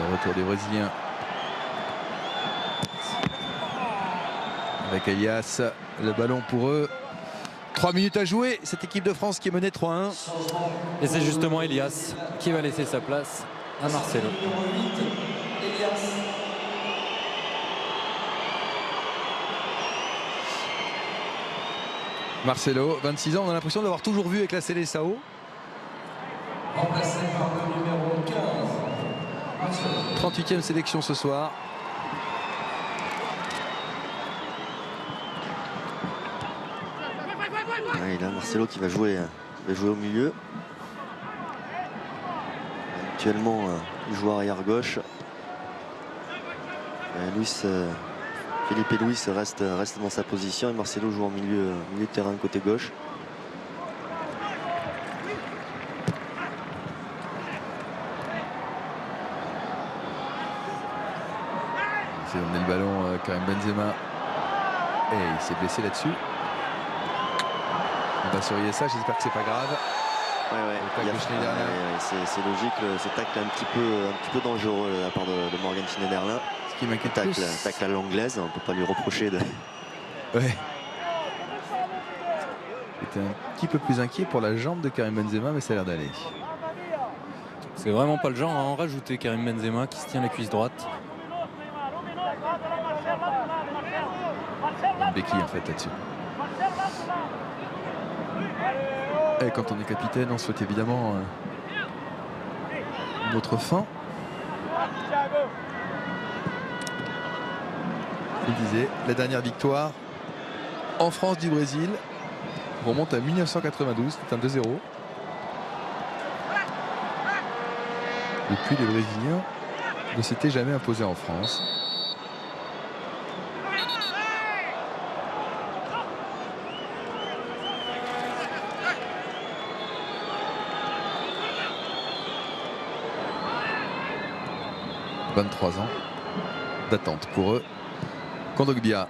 Le retour des Brésiliens. Avec Elias, le ballon pour eux. 3 minutes à jouer, cette équipe de France qui est menée 3-1. Et c'est justement Elias qui va laisser sa place à Marcelo. Numéro 8, Elias. Marcelo, 26 ans, on a l'impression de l'avoir toujours vu avec la Seleção. Remplacé par le numéro 15. Marcelo. 38e sélection ce soir. Et là Marcelo qui va jouer au milieu. Actuellement il joue arrière gauche. Philippe et Luis restent dans sa position et Marcelo joue en milieu de terrain côté gauche. Il s'est donné le ballon Karim Benzema. Et il s'est blessé là-dessus. On va surveiller ça, j'espère que c'est pas grave. Ouais, c'est logique, ce tacle un petit peu dangereux de la part de Morgan Schneiderlin. Ce qui m'inquiète plus. Tacle à l'anglaise, on ne peut pas lui reprocher de... Ouais. J'étais un petit peu plus inquiet pour la jambe de Karim Benzema, mais ça a l'air d'aller. C'est vraiment pas le genre à en rajouter, Karim Benzema qui se tient la cuisse droite. Une béquille en fait là-dessus. Et quand on est capitaine, on souhaite évidemment notre fin. Je le disais, la dernière victoire en France du Brésil remonte à 1992, c'est un 2-0. Depuis, les Brésiliens ne s'étaient jamais imposés en France. « 23 ans d'attente pour eux. » Kondogbia.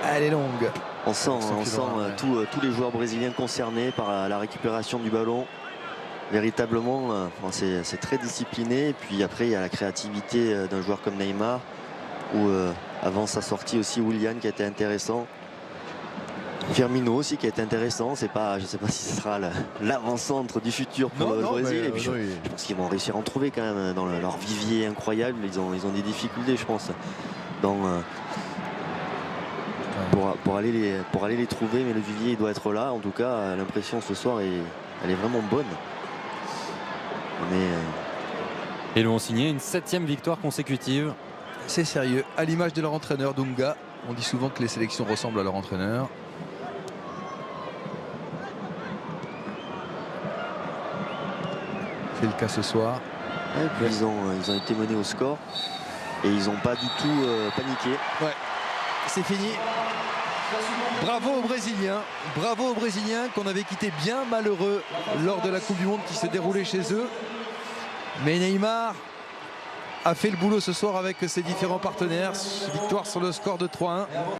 Elle est longue. On sent tous les joueurs brésiliens concernés par la récupération du ballon. Véritablement, c'est très discipliné. Et puis après, il y a la créativité d'un joueur comme Neymar. Ou avant sa sortie aussi, Willian qui a été intéressant. Firmino aussi qui est intéressant, c'est pas, je ne sais pas si ce sera l'avant-centre du futur pour le Brésil. Et puis je pense qu'ils vont réussir à en trouver quand même dans leur vivier incroyable. Ils ont des difficultés, je pense, pour aller les trouver, mais le vivier il doit être là. En tout cas, l'impression ce soir elle est vraiment bonne. Et ils vont signer une 7e victoire consécutive. C'est sérieux, à l'image de leur entraîneur Dunga. On dit souvent que les sélections ressemblent à leur entraîneur. C'est le cas ce soir. Et puis ils ont été menés au score et ils n'ont pas du tout paniqué. Ouais, c'est fini. Bravo aux Brésiliens qu'on avait quitté bien malheureux lors de la Coupe du Monde qui se déroulait chez eux. Mais Neymar a fait le boulot ce soir avec ses différents partenaires. Victoire sur le score de 3-1.